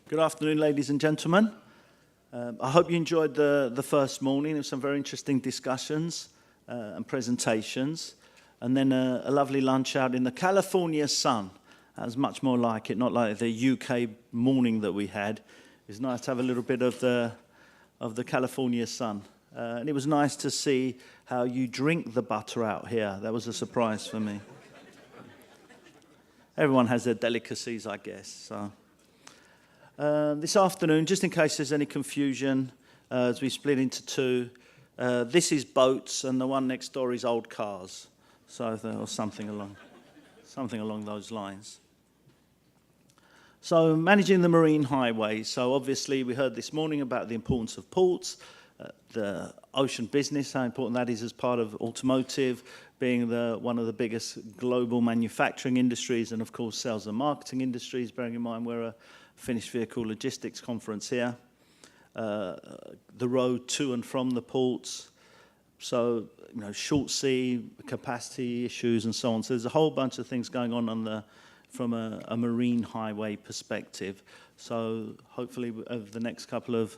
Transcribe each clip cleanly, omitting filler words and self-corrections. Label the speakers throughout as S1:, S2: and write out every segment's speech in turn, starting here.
S1: Good afternoon, ladies and gentlemen. I hope you enjoyed the first morning. There were some very interesting discussions and presentations. And then a lovely lunch out in the California sun. That was much more like it, not like the UK morning that we had. It's nice to have a little bit of the California sun. And it was nice to see how you drink the butter out here. That was a surprise for me. Everyone has their delicacies, I guess. So. This afternoon, just in case there's any confusion, as we split into two, this is boats and the one next door is old cars. So, or something along those lines. So, managing the marine highways. So, obviously, we heard this morning about the importance of ports, the ocean business, how important that is as part of automotive, being one of the biggest global manufacturing industries, and of course, sales and marketing industries, bearing in mind we're a finished vehicle logistics conference here. The road to and from the ports. So, short sea, capacity issues and so on. So there's a whole bunch of things going on from a marine highway perspective. So hopefully over the next couple of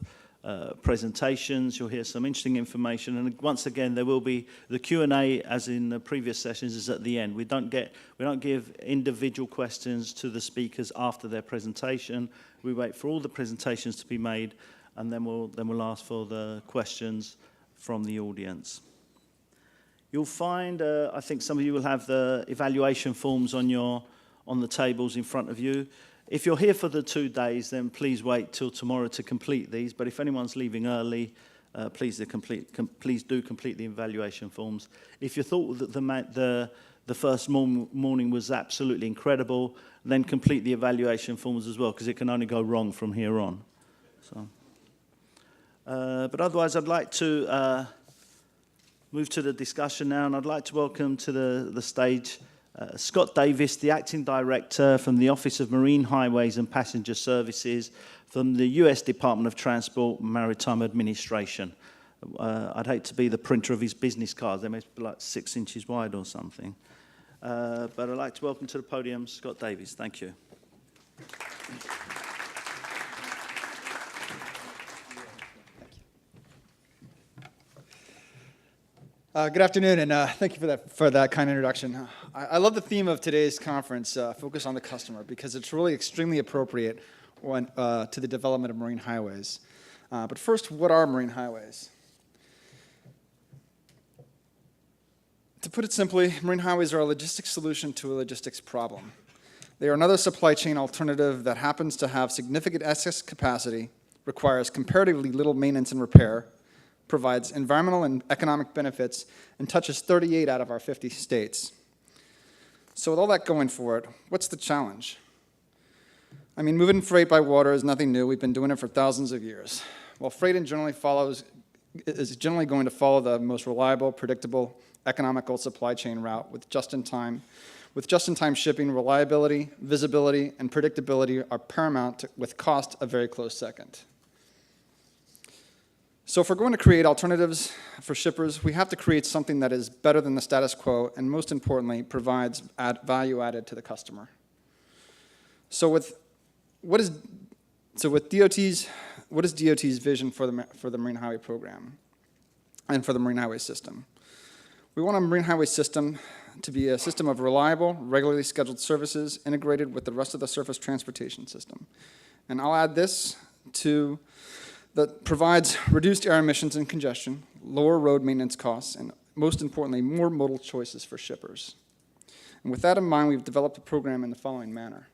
S1: presentations, you'll hear some interesting information. And once again, there will be the Q&A, as in the previous sessions, is at the end. We don't give individual questions to the speakers after their presentation. We wait for all the presentations to be made, and then we'll ask for the questions from the audience. You'll find, I think some of you will have the evaluation forms on the tables in front of you. If you're here for the 2 days, then please wait till tomorrow to complete these. But if anyone's leaving early, please do complete the evaluation forms. If you thought that the first morning was absolutely incredible, then complete the evaluation forms as well, because it can only go wrong from here on. So. But otherwise, I'd like to move to the discussion now, and I'd like to welcome to the stage Scott Davies, the Acting Director from the Office of Marine Highways and Passenger Services from the US Department of Transport and Maritime Administration. I'd hate to be the printer of his business cards. They must be like 6 inches wide or something. But I'd like to welcome to the podium Scott Davies. Thank you.
S2: Good afternoon, and thank you for that kind introduction. I love the theme of today's conference, Focus on the Customer, because it's really extremely appropriate to the development of marine highways. But first, what are marine highways? To put it simply, marine highways are a logistics solution to a logistics problem. They are another supply chain alternative that happens to have significant excess capacity, requires comparatively little maintenance and repair, provides environmental and economic benefits, and touches 38 out of our 50 states. So with all that going for it, what's the challenge? I mean, moving freight by water is nothing new. We've been doing it for thousands of years. Well, freight is generally going to follow the most reliable, predictable, economical supply chain route with just-in-time shipping. Reliability, visibility, and predictability are paramount, with cost a very close second. So if we're going to create alternatives for shippers, we have to create something that is better than the status quo and, most importantly, provides value added to the customer. So what is DOT's vision for the Marine Highway Program and for the Marine Highway System? We want a Marine Highway System to be a system of reliable, regularly scheduled services integrated with the rest of the surface transportation system. And I'll add this that provides reduced air emissions and congestion, lower road maintenance costs, and most importantly, more modal choices for shippers. And with that in mind, we've developed a program in the following manner.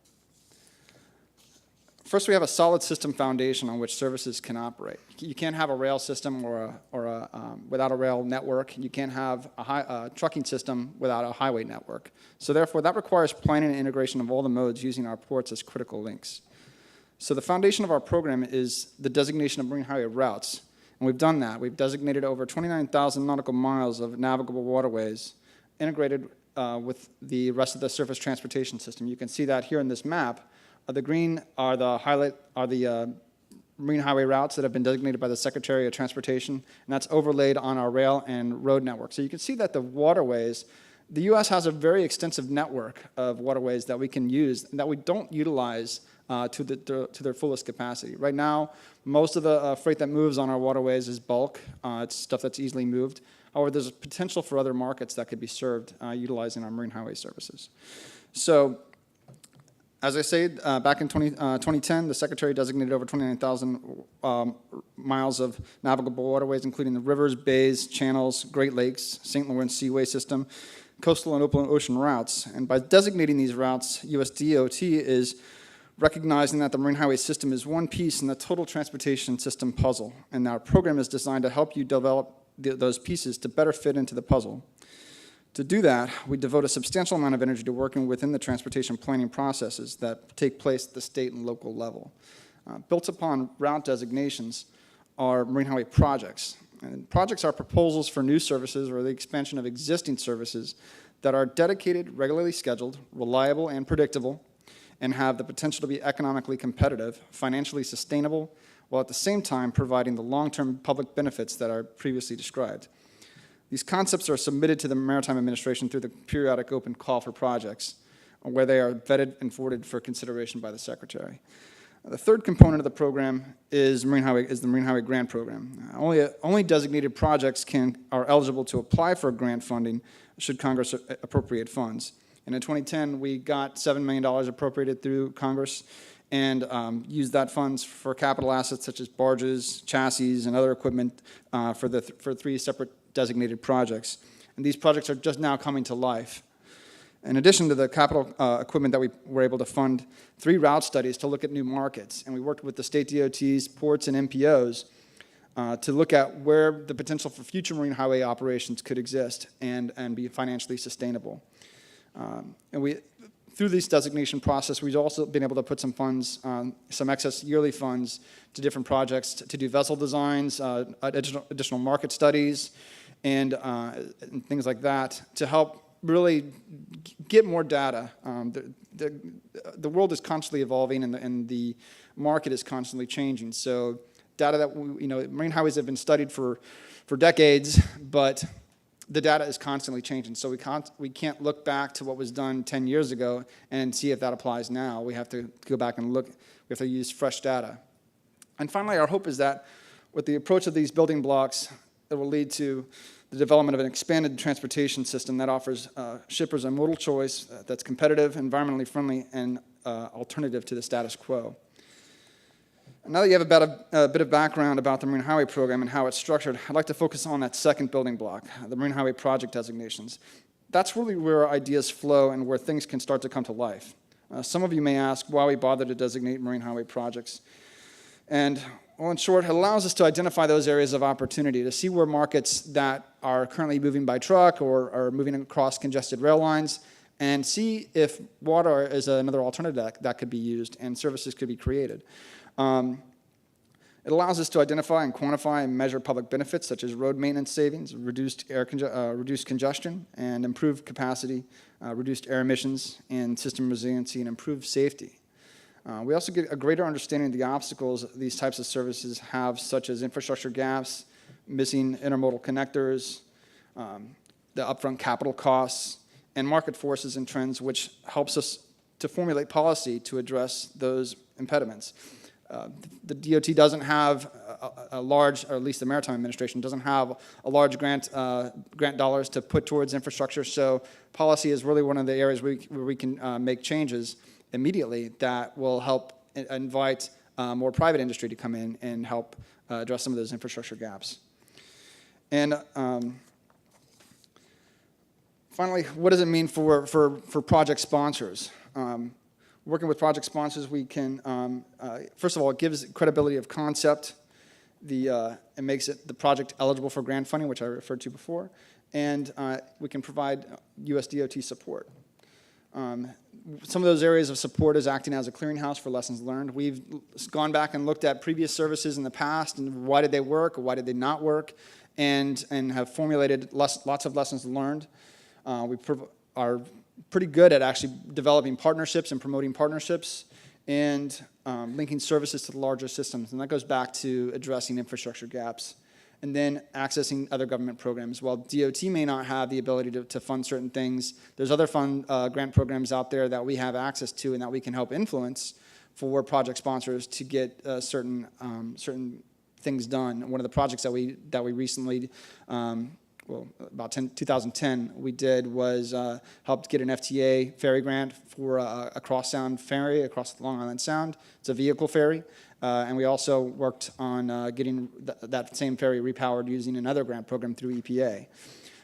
S2: First, we have a solid system foundation on which services can operate. You can't have a rail system without a rail network. You can't have a trucking system without a highway network. So therefore, that requires planning and integration of all the modes using our ports as critical links. So the foundation of our program is the designation of marine highway routes, and we've done that. We've designated over 29,000 nautical miles of navigable waterways integrated with the rest of the surface transportation system. You can see that here in this map. The green are the marine highway routes that have been designated by the Secretary of Transportation, and that's overlaid on our rail and road network. So you can see that the waterways, the U.S. has a very extensive network of waterways that we can use and that we don't utilize to their fullest capacity. Right now, most of the freight that moves on our waterways is bulk. It's stuff that's easily moved. However, there's a potential for other markets that could be served utilizing our marine highway services. So, as I said, back in 2010, the Secretary designated over 29,000 miles of navigable waterways, including the rivers, bays, channels, Great Lakes, St. Lawrence Seaway System, coastal and open ocean routes. And by designating these routes, USDOT is recognizing that the marine highway system is one piece in the total transportation system puzzle, and our program is designed to help you develop those pieces to better fit into the puzzle. To do that, we devote a substantial amount of energy to working within the transportation planning processes that take place at the state and local level. Built upon route designations are marine highway projects. And projects are proposals for new services or the expansion of existing services that are dedicated, regularly scheduled, reliable, and predictable, and have the potential to be economically competitive, financially sustainable, while at the same time providing the long-term public benefits that are previously described. These concepts are submitted to the Maritime Administration through the periodic open call for projects, where they are vetted and forwarded for consideration by the Secretary. The third component of the program is the Marine Highway Grant Program. Only designated projects are eligible to apply for grant funding should Congress appropriate funds. And in 2010, we got $7 million appropriated through Congress and used that funds for capital assets such as barges, chassis, and other equipment for 3 separate designated projects. And these projects are just now coming to life. In addition to the capital equipment that we were able to fund 3 route studies to look at new markets, and we worked with the state DOTs, ports, and MPOs to look at where the potential for future marine highway operations could exist and be financially sustainable. Through this designation process, we've also been able to put some funds, some excess yearly funds to different projects to do vessel designs, additional market studies, and things like that to help really get more data. The world is constantly evolving and the market is constantly changing. So data that, marine highways have been studied for decades, but the data is constantly changing, so we can't look back to what was done 10 years ago and see if that applies now. We have to go back and look. We have to use fresh data. And finally, our hope is that with the approach of these building blocks, it will lead to the development of an expanded transportation system that offers shippers a modal choice that's competitive, environmentally friendly, and alternative to the status quo. Now that you have a bit of background about the Marine Highway Program and how it's structured, I'd like to focus on that second building block, the Marine Highway Project designations. That's really where ideas flow and where things can start to come to life. Some of you may ask why we bother to designate marine highway projects. And, well, in short, it allows us to identify those areas of opportunity, to see where markets that are currently moving by truck or are moving across congested rail lines, and see if water is another alternative that could be used and services could be created. It allows us to identify and quantify and measure public benefits such as road maintenance savings, reduced congestion, and improved capacity, reduced air emissions, and system resiliency, and improved safety. We also get a greater understanding of the obstacles these types of services have, such as infrastructure gaps, missing intermodal connectors, the upfront capital costs, and market forces and trends, which helps us to formulate policy to address those impediments. The DOT doesn't have a large, or at least the Maritime Administration doesn't have a large grant dollars to put towards infrastructure, so policy is really one of the areas where we can make changes immediately that will help invite more private industry to come in and help address some of those infrastructure gaps. And finally, what does it mean for project sponsors? Working with project sponsors, we can, first of all, it gives credibility of concept. It makes the project eligible for grant funding, which I referred to before, and we can provide USDOT support. Some of those areas of support is acting as a clearinghouse for lessons learned. We've gone back and looked at previous services in the past and why did they work or why did they not work, and have formulated lots of lessons learned. We are pretty good at actually developing partnerships and promoting partnerships and linking services to the larger systems. And that goes back to addressing infrastructure gaps. And then accessing other government programs. While DOT may not have the ability to fund certain things, there's other grant programs out there that we have access to and that we can help influence for project sponsors to get certain things done. One of the projects that we recently, about 2010, we did was helped get an FTA ferry grant for a cross-sound ferry across the Long Island Sound. It's a vehicle ferry. And we also worked on getting that same ferry repowered using another grant program through EPA.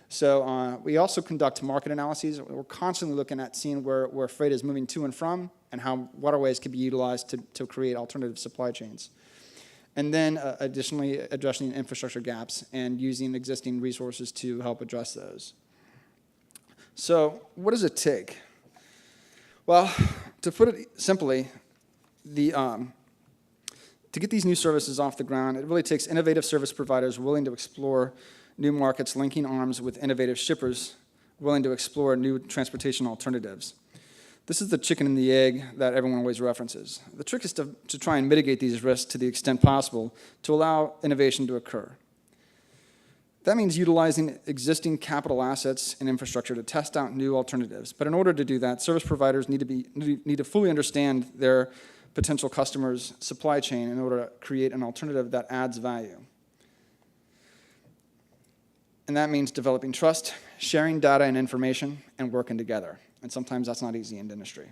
S2: So we also conduct market analyses. We're constantly looking at seeing where freight is moving to and from and how waterways can be utilized to create alternative supply chains. And then additionally addressing infrastructure gaps and using existing resources to help address those. So what does it take? Well, to put it simply, to get these new services off the ground, it really takes innovative service providers willing to explore new markets, linking arms with innovative shippers willing to explore new transportation alternatives. This is the chicken and the egg that everyone always references. The trick is to try and mitigate these risks to the extent possible to allow innovation to occur. That means utilizing existing capital assets and infrastructure to test out new alternatives. But in order to do that, service providers need to fully understand their potential customers' supply chain in order to create an alternative that adds value. And that means developing trust, sharing data and information, and working together. And sometimes that's not easy in industry.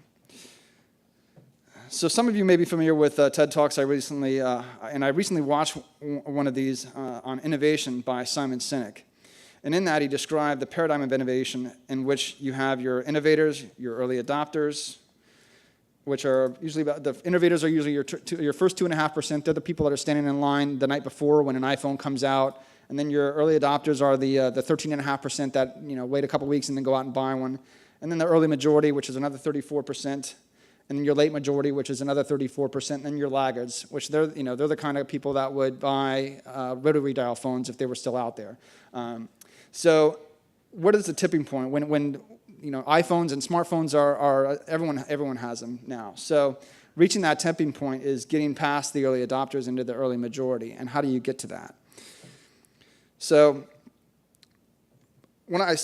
S2: So some of you may be familiar with TED Talks. I recently watched one of these on innovation by Simon Sinek. And in that, he described the paradigm of innovation in which you have your innovators, your early adopters, which are usually the innovators are usually your first 2.5%. They're the people that are standing in line the night before when an iPhone comes out. And then your early adopters are the 13.5% that wait a couple weeks and then go out and buy one. And then the early majority, which is another 34%. And then your late majority, which is another 34%. And then your laggards, which they're the kind of people that would buy rotary dial phones if they were still out there. So what is the tipping point when iPhones and smartphones are everyone has them now. So reaching that tipping point is getting past the early adopters into the early majority. And how do you get to that? So when I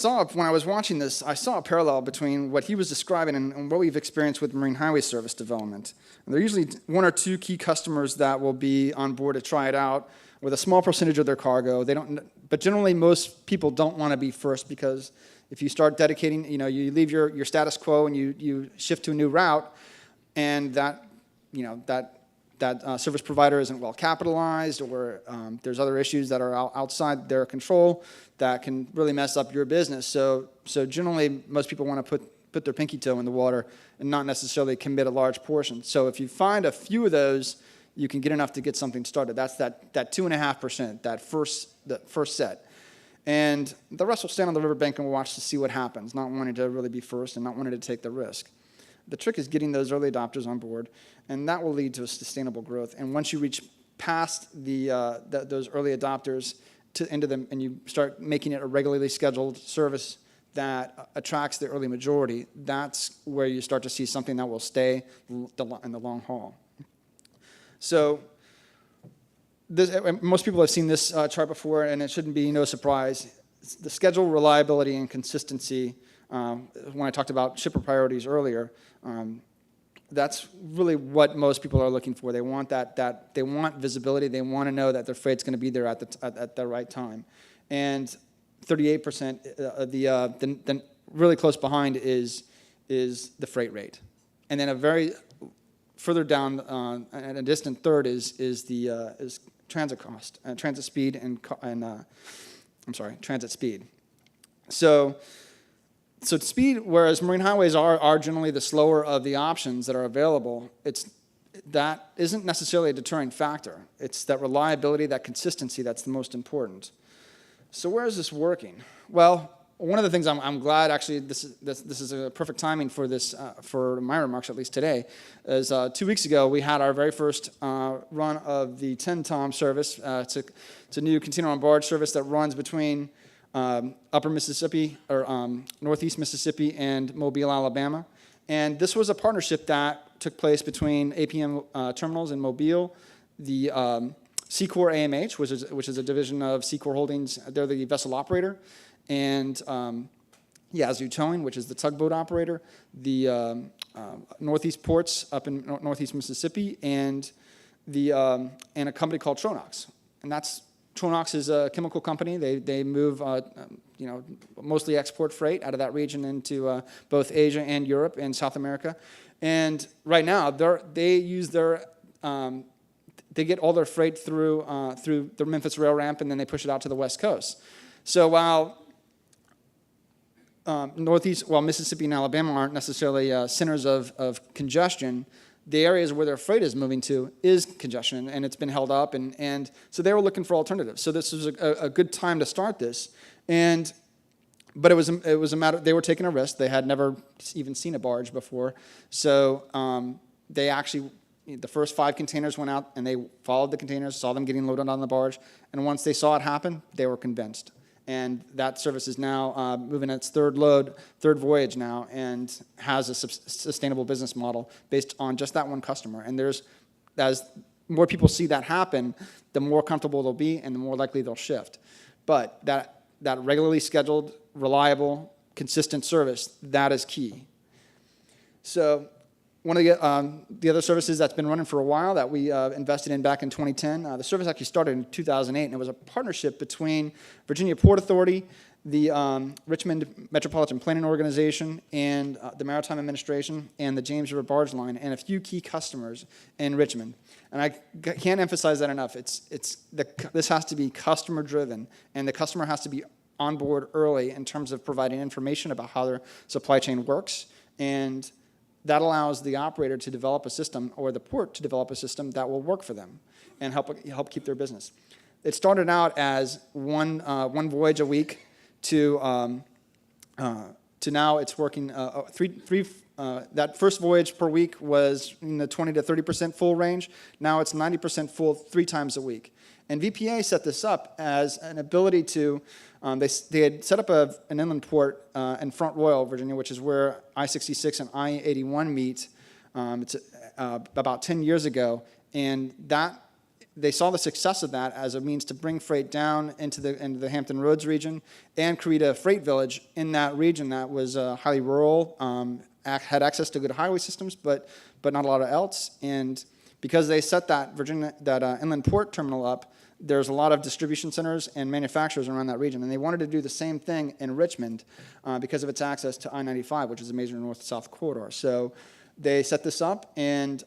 S2: was watching this, I saw a parallel between what he was describing and what we've experienced with Marine Highway Service development. And there are usually one or two key customers that will be on board to try it out with a small percentage of their cargo. But generally most people don't want to be first because if you start dedicating, you leave your status quo and you shift to a new route, and that service provider isn't well capitalized, or there's other issues that are outside their control that can really mess up your business. So generally, most people want to put their pinky toe in the water and not necessarily commit a large portion. So if you find a few of those, you can get enough to get something started. That's that 2.5%, the first set. And the rest will stand on the riverbank and watch to see what happens, not wanting to really be first and not wanting to take the risk. The trick is getting those early adopters on board, and that will lead to a sustainable growth. And once you reach past those early adopters into them, and you start making it a regularly scheduled service that attracts the early majority, that's where you start to see something that will stay in the long haul. So most people have seen this chart before, and it shouldn't be no surprise. The schedule, reliability, and consistency, when I talked about shipper priorities earlier, that's really what most people are looking for. They want that they want visibility. They want to know that their freight's going to be there at the right time. And 38%, the really close behind is the freight rate. And then a very further down, and a distant third is transit cost, transit speed, transit speed. So speed, whereas marine highways are generally the slower of the options that are available, that isn't necessarily a deterring factor. It's that reliability, that consistency that's the most important. So where is this working? Well, one of the things I'm glad, actually, this is a perfect timing for this, for my remarks, at least today, is 2 weeks ago we had our very first run of the 10-tom service. It's a new container on barge service that runs between Upper Mississippi, or Northeast Mississippi, and Mobile, Alabama. And this was a partnership that took place between APM Terminals in Mobile, the Secor AMH, which is a division of Secor Holdings. They're the vessel operator, and Yazoo Towing, which is the tugboat operator, the Northeast Ports up in Northeast Mississippi, and a company called Tronox. And Tronox is a chemical company. They move mostly export freight out of that region into both Asia and Europe and South America. And right now they get all their freight through the Memphis rail ramp, and then they push it out to the West Coast. So while Mississippi and Alabama aren't necessarily centers of congestion, the areas where their freight is moving to is congestion, and it's been held up, and so they were looking for alternatives. So this was a good time to start this, but it was a matter. They were taking a risk. They had never even seen a barge before, so they actually. The first 5 containers went out, and they followed the containers, saw them getting loaded on the barge, and once they saw it happen, they were convinced. And that service is now moving its third voyage now, and has a sustainable business model based on just that one customer. And as more people see that happen, the more comfortable they'll be, and the more likely they'll shift. But that regularly scheduled, reliable, consistent service, that is key. So one of the other services that's been running for a while that we invested in back in 2010, the service actually started in 2008, and it was a partnership between Virginia Port Authority, the Richmond Metropolitan Planning Organization, and the Maritime Administration, and the James River Barge Line, and a few key customers in Richmond. And I can't emphasize that enough. This has to be customer-driven, and the customer has to be on board early in terms of providing information about how their supply chain works, and that allows the operator to develop a system, or the port to develop a system that will work for them and help keep their business. It started out as one voyage a week to now it's working that first voyage per week was in the 20 to 30% full range. Now it's 90% full 3 times a week. And VPA set this up as an ability to, they had set up an inland port in Front Royal, Virginia, which is where I-66 and I-81 meet. It's about 10 years ago, and they saw the success of that as a means to bring freight down into the Hampton Roads region and create a freight village in that region that was highly rural, had access to good highway systems, but not a lot of else. And because they set that inland port terminal up, there's a lot of distribution centers and manufacturers around that region, and they wanted to do the same thing in Richmond because of its access to I-95, which is a major north-south corridor. So they set this up, and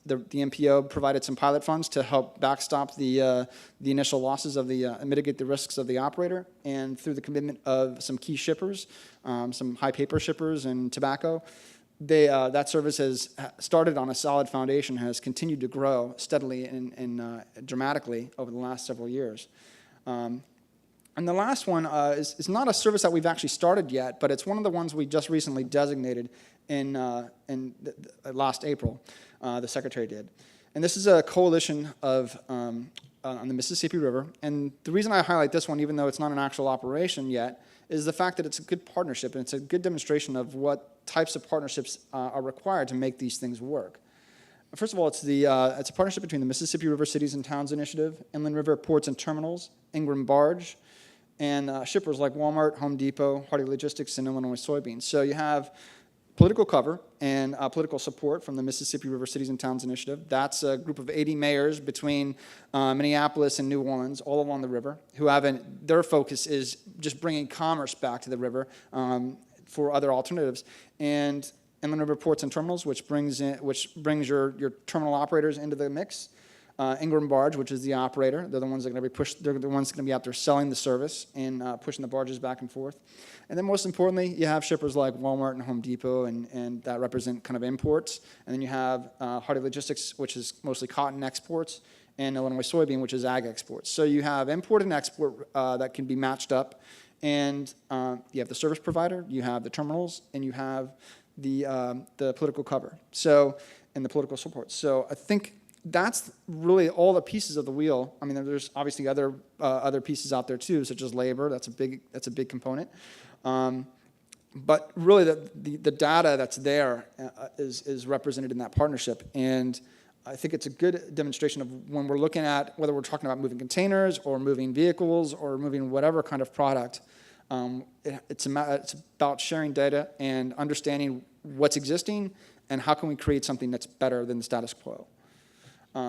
S2: the MPO provided some pilot funds to help backstop the initial losses of mitigate the risks of the operator, and through the commitment of some key shippers, some high paper shippers and tobacco, that service has started on a solid foundation, has continued to grow steadily and dramatically over the last several years. And the last one is not a service that we've actually started yet, but it's one of the ones we just recently designated in last April. The Secretary did. And this is a coalition of on the Mississippi River. And the reason I highlight this one, even though it's not an actual operation yet, is the fact that it's a good partnership, and it's a good demonstration of what types of partnerships are required to make these things work. First of all, it's a partnership between the Mississippi River Cities and Towns Initiative, Inland River Ports and Terminals, Ingram Barge, and shippers like Walmart, Home Depot, Hardy Logistics, and Illinois Soybeans. So you have political cover and political support from the Mississippi River Cities and Towns Initiative. That's a group of 80 mayors between Minneapolis and New Orleans, all along the river, who their focus is just bringing commerce back to the river for other alternatives. And Inland River Ports and Terminals, which brings your terminal operators into the mix. Ingram Barge, which is the operator. They're the ones that are going to be they're the ones going to be out there selling the service and pushing the barges back and forth. And then most importantly, you have shippers like Walmart and Home Depot, and that represent kind of imports. And then you have Hardy Logistics, which is mostly cotton exports, and Illinois Soybean, which is ag exports. So you have import and export that can be matched up. And you have the service provider, you have the terminals, and you have the political cover. So, and the political support. So I think that's really all the pieces of the wheel. I mean, there's obviously other pieces out there too, such as labor. That's a big component. But really, the data that's there is represented in that partnership. And I think it's a good demonstration of when we're looking at whether we're talking about moving containers or moving vehicles or moving whatever kind of product, it's about sharing data and understanding what's existing and how can we create something that's better than the status quo.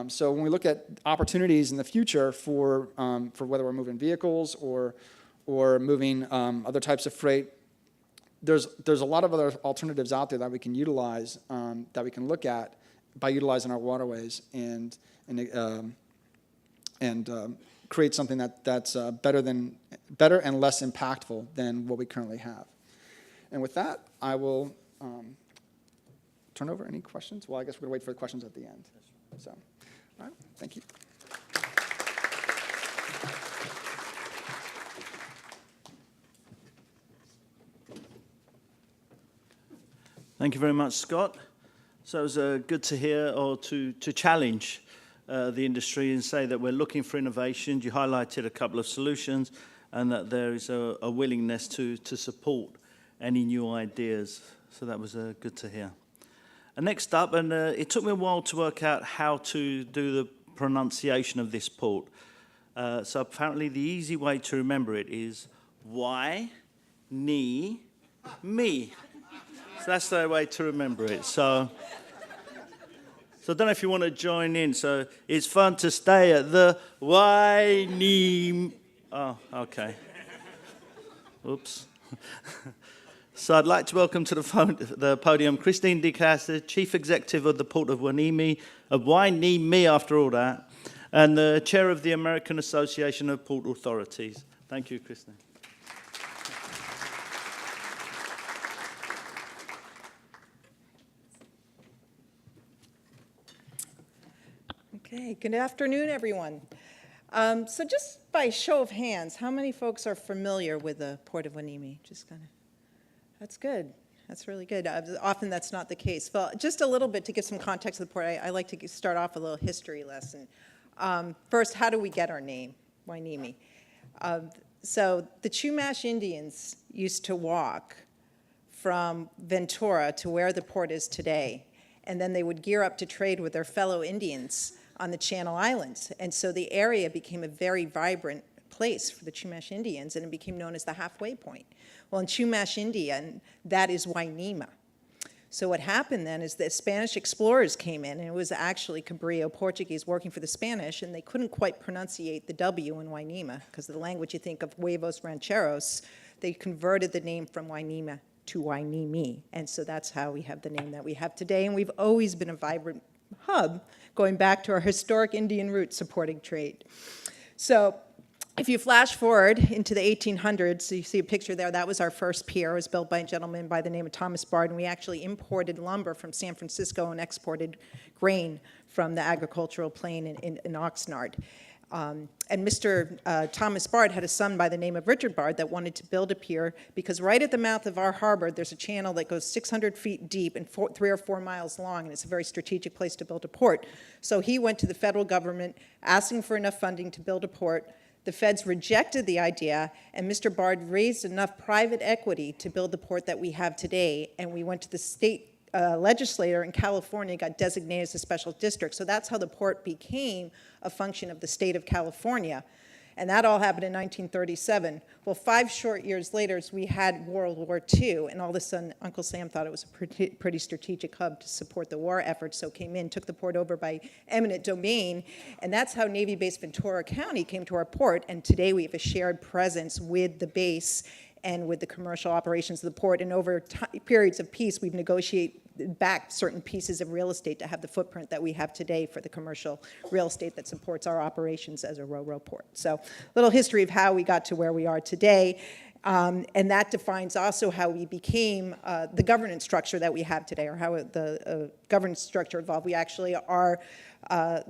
S2: So when we look at opportunities in the future for whether we're moving vehicles or moving other types of freight, there's a lot of other alternatives out there that we can utilize, that we can look at by utilizing our waterways and create something that's better and less impactful than what we currently have. And with that, I will turn over any questions. Well, I guess we're going to wait for the questions at the end. So, all right, thank you.
S1: Thank you very much, Scott. So it was good to hear or to challenge the industry and say that we're looking for innovations. You highlighted a couple of solutions and that there is a willingness to support any new ideas. So that was good to hear. And next up, and it took me a while to work out how to do the pronunciation of this port. So apparently the easy way to remember it is Hueneme. So that's the way to remember it. So I don't know if you want to join in. So it's fun to stay at the Hueneme. Oh, okay. Oops. So I'd like to welcome to the podium Kristin, Decas, the Chief Executive of the Port of Hueneme after all that, and the Chair of the American Association of Port Authorities. Thank you, Kristin.
S3: Okay, good afternoon, everyone. So just by show of hands, how many folks are familiar with the Port of Hueneme? Just kind of, that's good. That's really good. Often that's not the case. Well, just a little bit to give some context to the port, I like to start off a little history lesson. First, how do we get our name, Hueneme? So the Chumash Indians used to walk from Ventura to where the port is today, and then they would gear up to trade with their fellow Indians on the Channel Islands. And so the area became a very vibrant place for the Chumash Indians, and it became known as the halfway point. Well, in Chumash Indian, that is Hueneme. So what happened then is the Spanish explorers came in, and it was actually Cabrillo Portuguese working for the Spanish, and they couldn't quite pronunciate the W in Hueneme, because of the language you think of huevos rancheros. They converted the name from Hueneme to Hueneme, and so that's how we have the name that we have today, and we've always been a vibrant hub, going back to our historic Indian roots supporting trade. So if you flash forward into the 1800s, so you see a picture there, that was our first pier. It was built by a gentleman by the name of Thomas Bard, and we actually imported lumber from San Francisco and exported grain from the agricultural plain in Oxnard. And Mr. Thomas Bard had a son by the name of Richard Bard that wanted to build a pier because right at the mouth of our harbor, there's a channel that goes 600 feet deep and 3 or 4 miles long, and it's a very strategic place to build a port. So he went to the federal government asking for enough funding to build a port. The feds rejected the idea, and Mr. Bard raised enough private equity to build the port that we have today, and we went to the state legislator in California, got designated as a special district. So that's how the port became a function of the state of California. And that all happened in 1937. Well, 5 short years later, we had World War II, and all of a sudden, Uncle Sam thought it was a pretty strategic hub to support the war effort, so came in, took the port over by eminent domain, and that's how Navy-based Ventura County came to our port, and today we have a shared presence with the base and with the commercial operations of the port, and over periods of peace, we've negotiated back certain pieces of real estate to have the footprint that we have today for the commercial real estate that supports our operations as a ro-ro port. So a little history of how we got to where we are today, and that defines also how we became the governance structure that we have today, or how the governance structure evolved. We actually are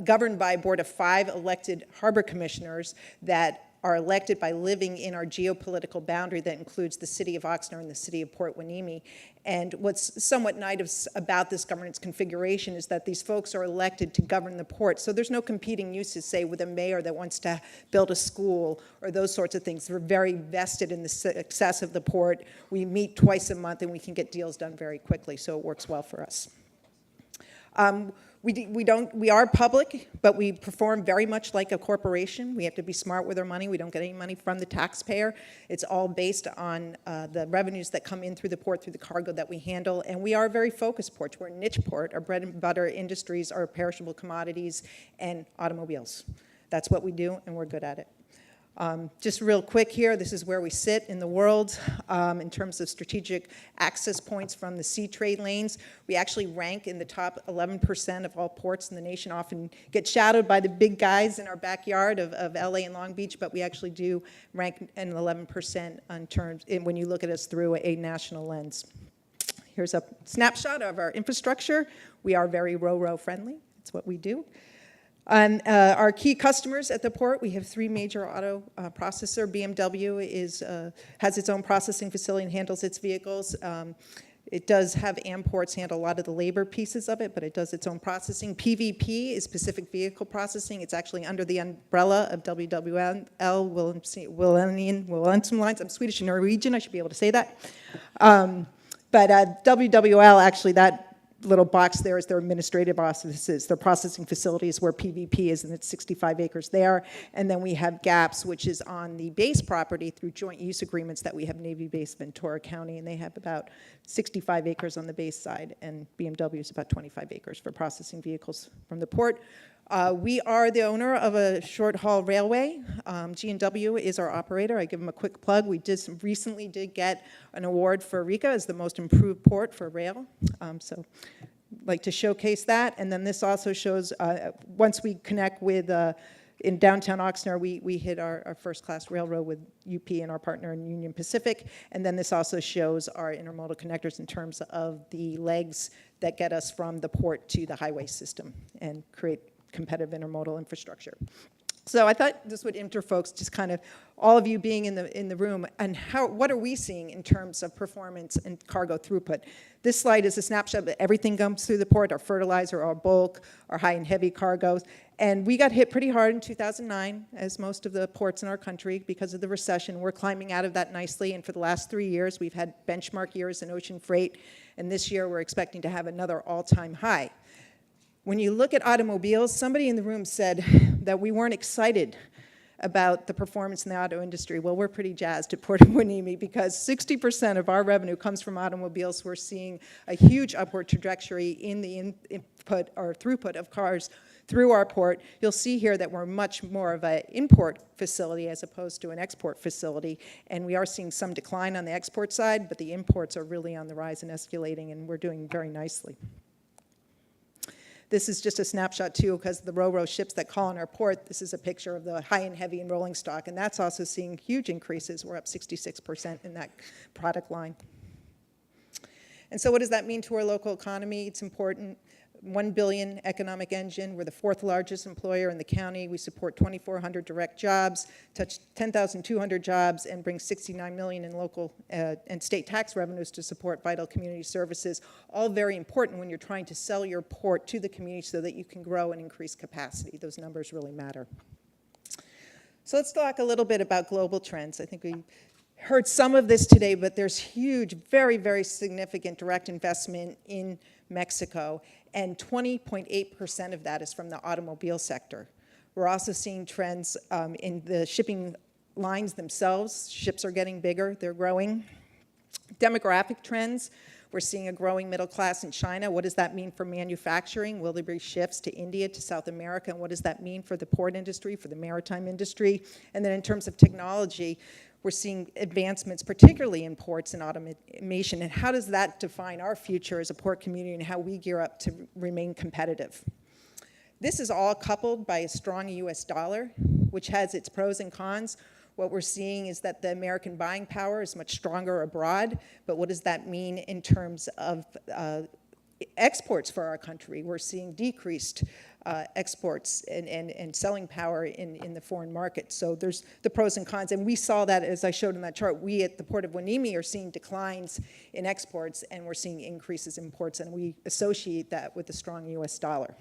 S3: governed by a board of 5 elected harbor commissioners that are elected by living in our geopolitical boundary that includes the city of Oxnard and the city of Port Hueneme. And what's somewhat nice about this governance configuration is that these folks are elected to govern the port. So there's no competing uses, say, with a mayor that wants to build a school or those sorts of things. We're very vested in the success of the port. We meet twice a month and we can get deals done very quickly, so it works well for us. We are public, but we perform very much like a corporation. We have to be smart with our money. We don't get any money from the taxpayer. It's all based on the revenues that come in through the port, through the cargo that we handle. And we are a very focused port. We're a niche port. Our bread and butter industries are perishable commodities and automobiles. That's what we do, and we're good at it. Just real quick here, this is where we sit in the world in terms of strategic access points from the sea trade lanes. We actually rank in the top 11% of all ports in the nation, often get shadowed by the big guys in our backyard of LA and Long Beach, but we actually do rank in 11% on terms, when you look at us through a national lens. Here's a snapshot of our infrastructure. We are very ro-ro friendly. That's what we do. And our key customers at the port, we have 3 major auto processor. BMW has its own processing facility and handles its vehicles. It does have Amports handle a lot of the labor pieces of it, but it does its own processing. PVP is Pacific Vehicle Processing. It's actually under the umbrella of WWL, Wilhelmsen Lines. I'm Swedish and Norwegian, I should be able to say that. But WWL, actually, that little box there is their administrative offices, their processing facilities where PVP is, and it's 65 acres there. And then we have GAPS, which is on the base property through joint use agreements that we have Navy Base Ventura County, and they have about 65 acres on the base side, and BMW is about 25 acres for processing vehicles from the port. We are the owner of a short-haul railway. G&W is our operator. I give them a quick plug. We recently did get an award for RICA as the most improved port for rail. So I'd like to showcase that. And then this also shows, once we connect with, in downtown Oxnard, we hit our first-class railroad with UP and our partner in Union Pacific. And then this also shows our intermodal connectors in terms of the legs that get us from the port to the highway system and create competitive intermodal infrastructure. So I thought this would enter folks, just kind of all of you being in the room, and what are we seeing in terms of performance and cargo throughput. This slide is a snapshot of everything comes through the port, our fertilizer, our bulk, our high and heavy cargoes. And we got hit pretty hard in 2009, as most of the ports in our country, because of the recession. We're climbing out of that nicely, and for the last 3 years, we've had benchmark years in ocean freight, and this year we're expecting to have another all-time high. When you look at automobiles, somebody in the room said that we weren't excited about the performance in the auto industry. Well, we're pretty jazzed at Port of Hueneme because 60% of our revenue comes from automobiles. We're seeing a huge upward trajectory in the input or throughput of cars through our port. You'll see here that we're much more of an import facility as opposed to an export facility, and we are seeing some decline on the export side, but the imports are really on the rise and escalating, and we're doing very nicely. This is just a snapshot, too, because the ro-ro ships that call on our port, this is a picture of the high and heavy and rolling stock, and that's also seeing huge increases. We're up 66% in that product line. And so what does that mean to our local economy? It's important. 1 billion economic engine. We're the 4th largest employer in the county. We support 2,400 direct jobs, touch 10,200 jobs, and bring 69 million in local and state tax revenues to support vital community services. All very important when you're trying to sell your port to the community so that you can grow and increase capacity. Those numbers really matter. So let's talk a little bit about global trends. I think we heard some of this today, but there's huge, very, very significant direct investment in Mexico, and 20.8% of that is from the automobile sector. We're also seeing trends in the shipping lines themselves. Ships are getting bigger, they're growing. Demographic trends, we're seeing a growing middle class in China. What does that mean for manufacturing? Will there be shifts to India, to South America? And what does that mean for the port industry, for the maritime industry? And then in terms of technology, we're seeing advancements, particularly in ports and automation, and how does that define our future as a port community and how we gear up to remain competitive? This is all coupled by a strong US dollar, which has its pros and cons. What we're seeing is that the American buying power is much stronger abroad, but what does that mean in terms of exports for our country? We're seeing decreased exports and selling power in the foreign market. So there's the pros and cons, and we saw that, as I showed in that chart. We at the Port of Hueneme are seeing declines in exports, and we're seeing increases in imports, and we associate that with the strong US dollar.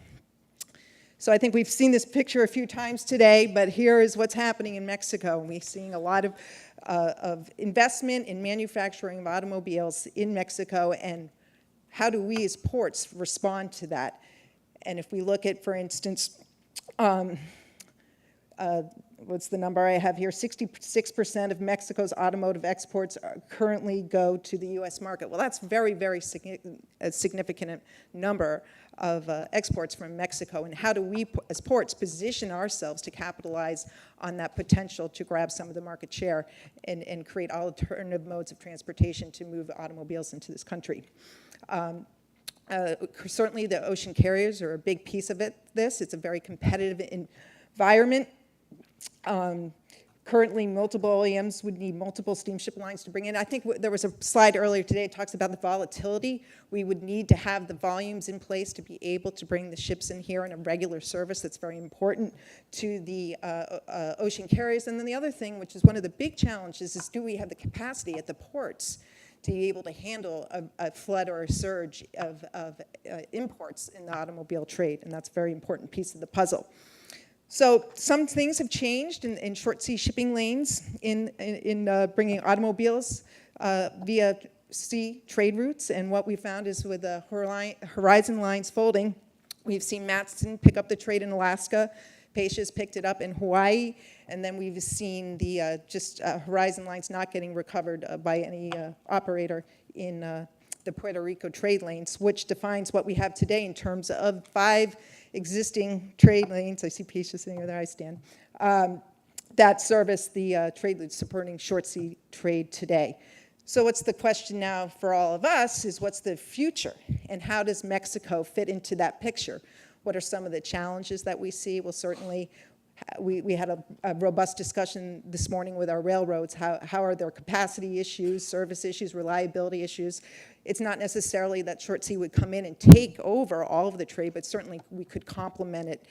S3: So I think we've seen this picture a few times today, but here is what's happening in Mexico. We're seeing a lot of investment in manufacturing of automobiles in Mexico, and how do we as ports respond to that? And if we look at, for instance, what's the number I have here? 66% of Mexico's automotive exports currently go to the U.S. market. Well, that's very, very significant number of exports from Mexico. And how do we, as ports, position ourselves to capitalize on that potential to grab some of the market share and create alternative modes of transportation to move automobiles into this country? Certainly, the ocean carriers are a big piece of it's a very competitive environment. Currently, multiple OEMs would need multiple steamship lines to bring in. I think there was a slide earlier today that talks about the volatility. We would need to have the volumes in place to be able to bring the ships in here in a regular service. That's very important to the ocean carriers. And then the other thing, which is one of the big challenges, is do we have the capacity at the ports to be able to handle a flood or a surge of imports in the automobile trade? And that's a very important piece of the puzzle. So some things have changed in short sea shipping lanes in bringing automobiles via sea trade routes. And what we found is with the Horizon lines folding, we've seen Matson pick up the trade in Alaska. Pacia's picked it up in Hawaii. And then we've seen the Horizon lines not getting recovered by any operator in the Puerto Rico trade lanes, which defines what we have today in terms of 5 existing trade lanes. I see Pacia sitting there, I stand, that service the trade lanes supporting short sea trade today. So what's the question now for all of us is what's the future, and how does Mexico fit into that picture? What are some of the challenges that we see? Well, certainly we had a robust discussion this morning with our railroads. How are their capacity issues, service issues, reliability issues? It's not necessarily that short sea would come in and take over all of the trade, but certainly we could complement it.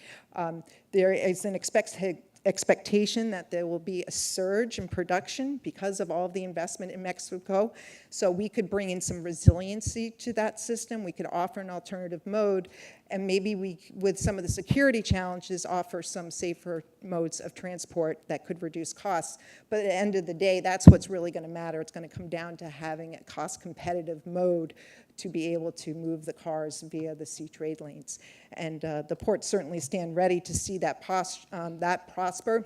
S3: There is an expectation that there will be a surge in production because of all of the investment in Mexico. So we could bring in some resiliency to that system. We could offer an alternative mode, and maybe we, with some of the security challenges, offer some safer modes of transport that could reduce costs. But at the end of the day, that's what's really going to matter. It's going to come down to having a cost-competitive mode to be able to move the cars via the sea trade lanes. And the ports certainly stand ready to see that prosper.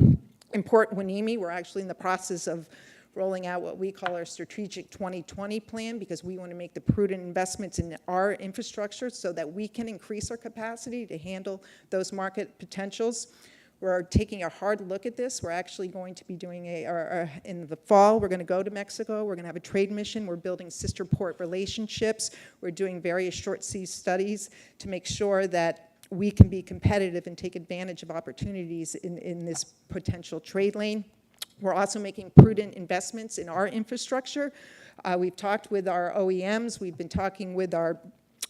S3: In Port Hueneme, we're actually in the process of rolling out what we call our strategic 2020 plan, because we want to make the prudent investments in our infrastructure so that we can increase our capacity to handle those market potentials. We're taking a hard look at this. We're actually going to be doing in the fall, we're going to go to Mexico. We're going to have a trade mission. We're building sister port relationships. We're doing various short sea studies to make sure that we can be competitive and take advantage of opportunities in this potential trade lane. We're also making prudent investments in our infrastructure. We've talked with our OEMs. We've been talking with our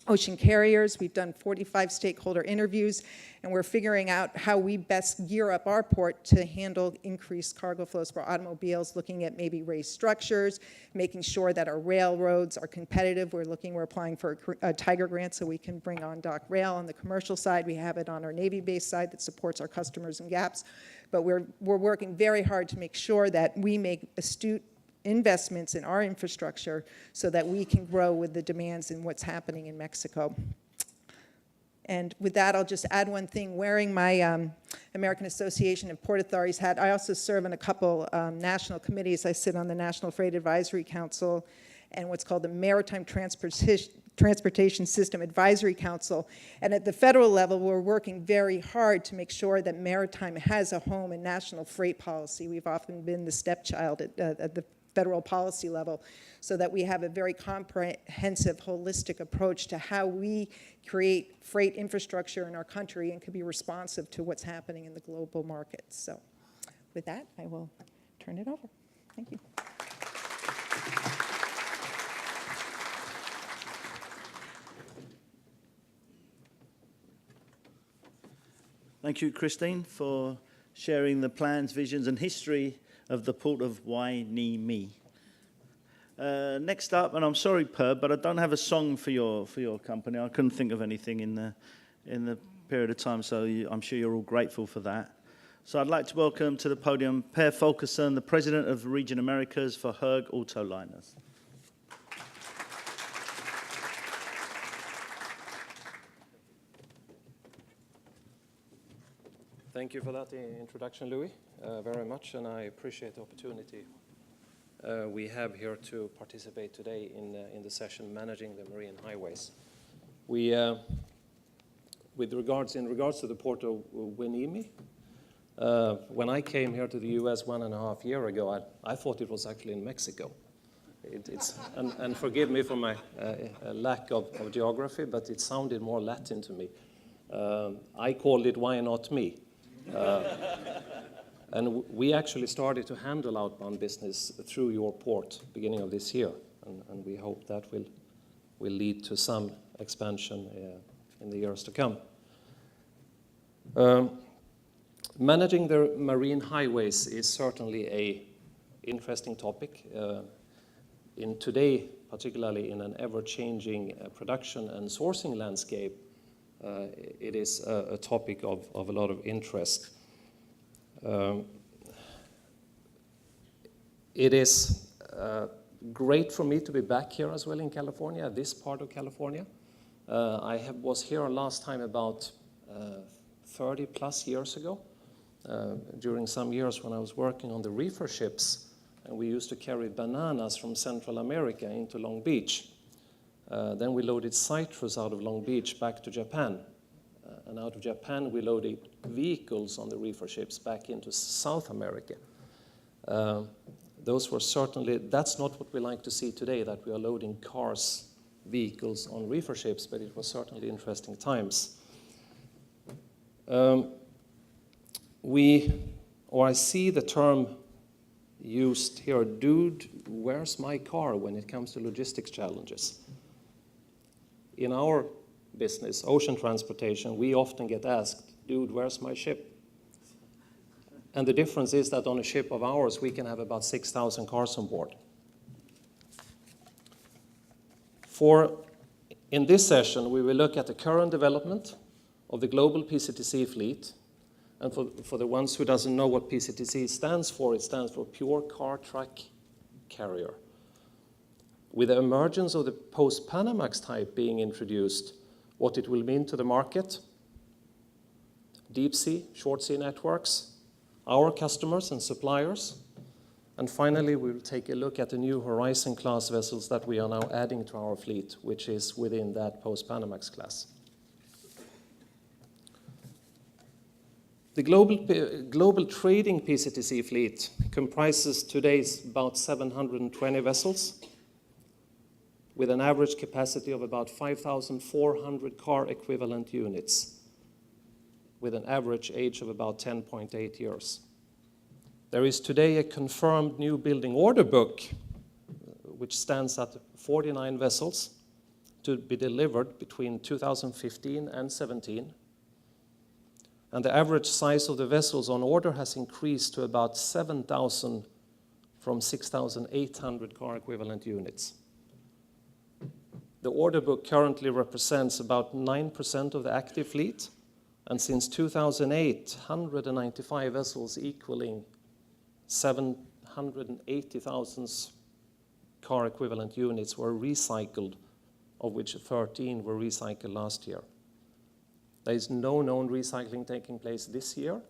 S3: ocean carriers. We've done 45 stakeholder interviews, and we're figuring out how we best gear up our port to handle increased cargo flows for automobiles, looking at maybe raised structures, making sure that our railroads are competitive. We're applying for a Tiger grant so we can bring on dock rail on the commercial side. We have it on our Navy-based side that supports our customers and gaps. But we're working very hard to make sure that we make astute investments in our infrastructure so that we can grow with the demands and what's happening in Mexico. And with that, I'll just add one thing. Wearing my American Association of Port Authorities hat, I also serve on a couple national committees. I sit on the National Freight Advisory Council and what's called the Maritime Transportation System Advisory Council. And at the federal level, we're working very hard to make sure that maritime has a home in national freight policy. We've often been the stepchild at the federal policy level, so that we have a very comprehensive, holistic approach to how we create freight infrastructure in our country and can be responsive to what's happening in the global markets. So with that, I will turn it over. Thank you.
S1: Thank you, Kristin, for sharing the plans, visions, and history of the port of Hueneme. Next up, and I'm sorry, Perb, but I don't have a song for your company. I couldn't think of anything in the period of time, so I'm sure you're all grateful for that. So I'd like to welcome to the podium Per Folkesson, the President of Region Americas for Höegh Autoliners.
S4: Thank you for that introduction, Louis, very much, and I appreciate the opportunity we have here to participate today in the session Managing the Marine Highways. We, in regards to the port of Hueneme, when I came here to the US 1.5 years ago, I thought it was actually in Mexico. And forgive me for my lack of geography, but it sounded more Latin to me. I called it Why Not Me? And we actually started to handle outbound business through your port beginning of this year, and we hope that will lead to some expansion in the years to come. Managing the marine highways is certainly an interesting topic. In today, particularly in an ever-changing production and sourcing landscape, it is a topic of a lot of interest. It is great for me to be back here as well in California, this part of California. I was here last time about 30 plus years ago, during some years when I was working on the reefer ships, and we used to carry bananas from Central America into Long Beach. Then we loaded citrus out of Long Beach back to Japan. And out of Japan, we loaded vehicles on the reefer ships back into South America. Those were certainly, that's not what we like to see today, that we are loading cars, vehicles on reefer ships, but it was certainly interesting times. I see the term used here, dude, where's my car, when it comes to logistics challenges. In our business, ocean transportation, we often get asked, dude, where's my ship? And the difference is that on a ship of ours, we can have about 6,000 cars on board. In this session, we will look at the current development of the global PCTC fleet. And for the ones who doesn't know what PCTC stands for, it stands for Pure Car Truck Carrier. With the emergence of the post-Panamax type being introduced, what it will mean to the market, deep sea, short sea networks, our customers and suppliers, and finally we will take a look at the new Horizon class vessels that we are now adding to our fleet, which is within that post-Panamax class. The global trading PCTC fleet comprises today's about 720 vessels, with an average capacity of about 5,400 car equivalent units, with an average age of about 10.8 years. There is today a confirmed new building order book, which stands at 49 vessels to be delivered between 2015 and 17. And the average size of the vessels on order has increased to about 7,000 from 6,800 car equivalent units. The order book currently represents about 9% of the active fleet, and since 2008, 195 vessels equaling 780,000 car equivalent units were recycled, of which 13 were recycled last year. There is no known recycling taking place this year,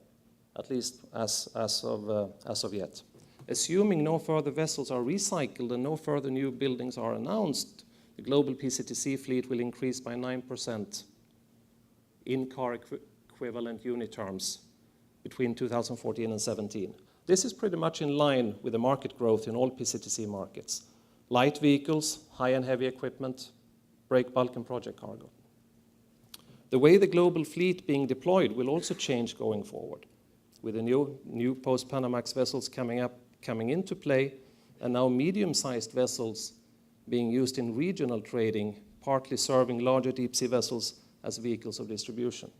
S4: at least as of yet. Assuming no further vessels are recycled and no further new buildings are announced, the global PCTC fleet will increase by 9% in car equivalent unit terms between 2014 and 17. This is pretty much in line with the market growth in all PCTC markets. Light vehicles, high and heavy equipment, break bulk and project cargo. The way the global fleet being deployed will also change going forward, with the new post-Panamax vessels coming into play, and now medium-sized vessels being used in regional trading, partly serving larger deep-sea vessels as vehicles of distribution.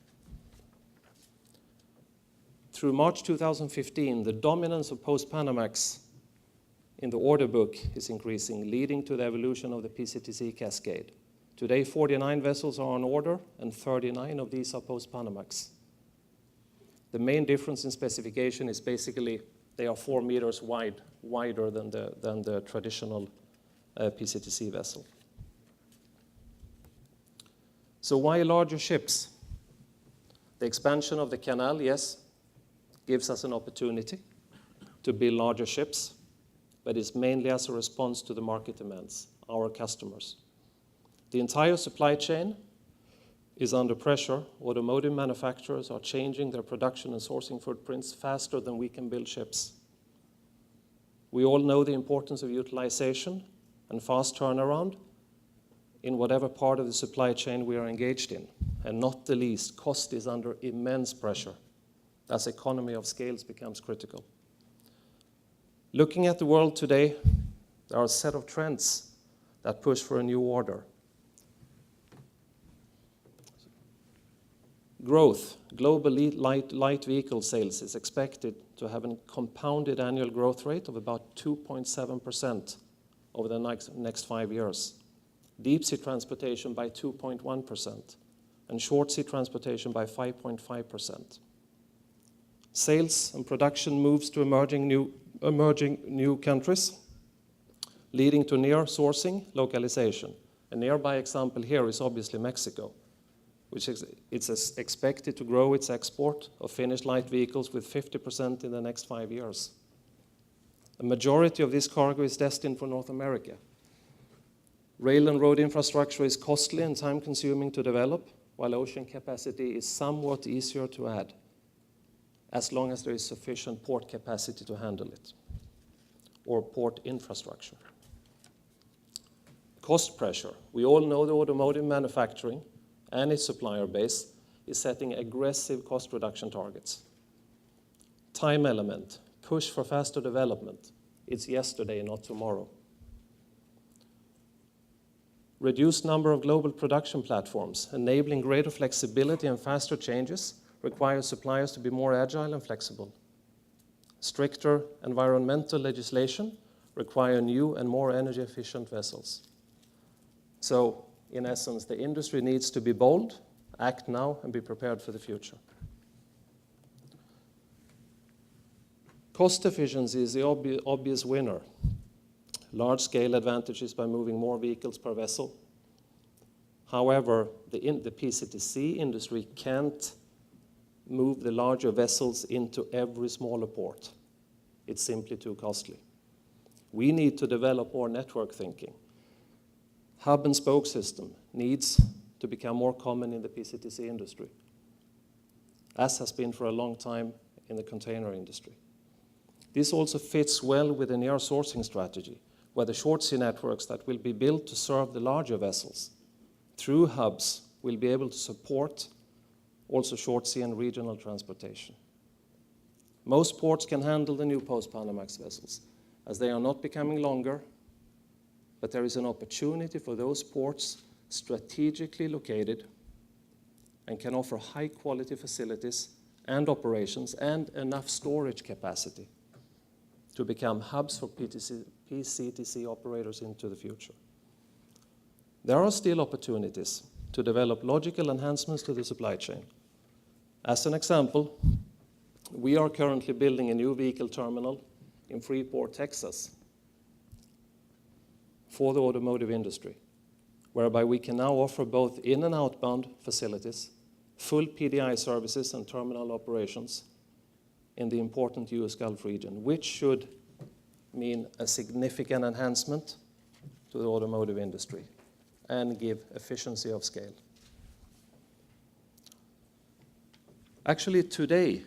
S4: Through March 2015, the dominance of post-Panamax in the order book is increasing, leading to the evolution of the PCTC cascade. Today, 49 vessels are on order, and 39 of these are post-Panamax. The main difference in specification is basically they are 4 meters wider than the traditional PCTC vessel. So why larger ships? The expansion of the canal, yes, gives us an opportunity to build larger ships, but it's mainly as a response to the market demands, our customers. The entire supply chain is under pressure. Automotive manufacturers are changing their production and sourcing footprints faster than we can build ships. We all know the importance of utilization and fast turnaround in whatever part of the supply chain we are engaged in. And not the least, cost is under immense pressure as economy of scales becomes critical. Looking at the world today, there are a set of trends that push for a new order. Growth. Global light vehicle sales is expected to have a compounded annual growth rate of about 2.7% over the next 5 years. Deep sea transportation by 2.1%, and short sea transportation by 5.5%. Sales and production moves to emerging new countries, leading to near sourcing localization. A nearby example here is obviously Mexico, which it's expected to grow its export of finished light vehicles with 50% in the next 5 years. A majority of this cargo is destined for North America. Rail and road infrastructure is costly and time-consuming to develop, while ocean capacity is somewhat easier to add, as long as there is sufficient port capacity to handle it, or port infrastructure. Cost pressure. We all know the automotive manufacturing and its supplier base is setting aggressive cost reduction targets. Time element. Push for faster development. It's yesterday, not tomorrow. Reduced number of global production platforms, enabling greater flexibility and faster changes, requires suppliers to be more agile and flexible. Stricter environmental legislation require new and more energy-efficient vessels. So, in essence, the industry needs to be bold, act now, and be prepared for the future. Cost efficiency is the obvious winner. Large-scale advantages by moving more vehicles per vessel. However, the PCTC industry can't move the larger vessels into every smaller port. It's simply too costly. We need to develop more network thinking. Hub and spoke system needs to become more common in the PCTC industry, as has been for a long time in the container industry. This also fits well with the near sourcing strategy, where the short sea networks that will be built to serve the larger vessels through hubs will be able to support also short sea and regional transportation. Most ports can handle the new post-Panamax vessels, as they are not becoming longer, but there is an opportunity for those ports strategically located and can offer high-quality facilities and operations and enough storage capacity to become hubs for PCTC operators into the future. There are still opportunities to develop logical enhancements to the supply chain. As an example, we are currently building a new vehicle terminal in Freeport, Texas, for the automotive industry, whereby we can now offer both in- and outbound facilities, full PDI services and terminal operations in the important US Gulf region, which should mean a significant enhancement to the automotive industry and give efficiency of scale. Actually, today,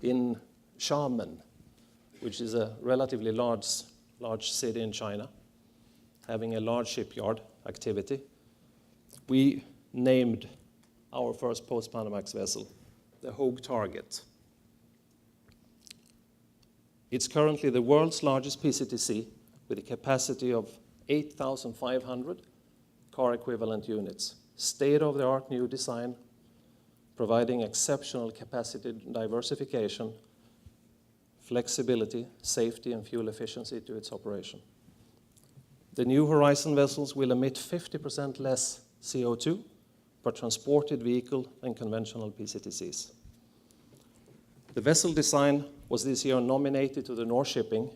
S4: in Xiamen, which is a relatively large city in China, having a large shipyard activity, we named our first post-Panamax vessel the Höegh Target. It's currently the world's largest PCTC with a capacity of 8,500 car equivalent units. State-of-the-art new design, providing exceptional capacity diversification, flexibility, safety, and fuel efficiency to its operation. The new Horizon vessels will emit 50% less CO2 per transported vehicle than conventional PCTCs. The vessel design was this year nominated to the North Shipping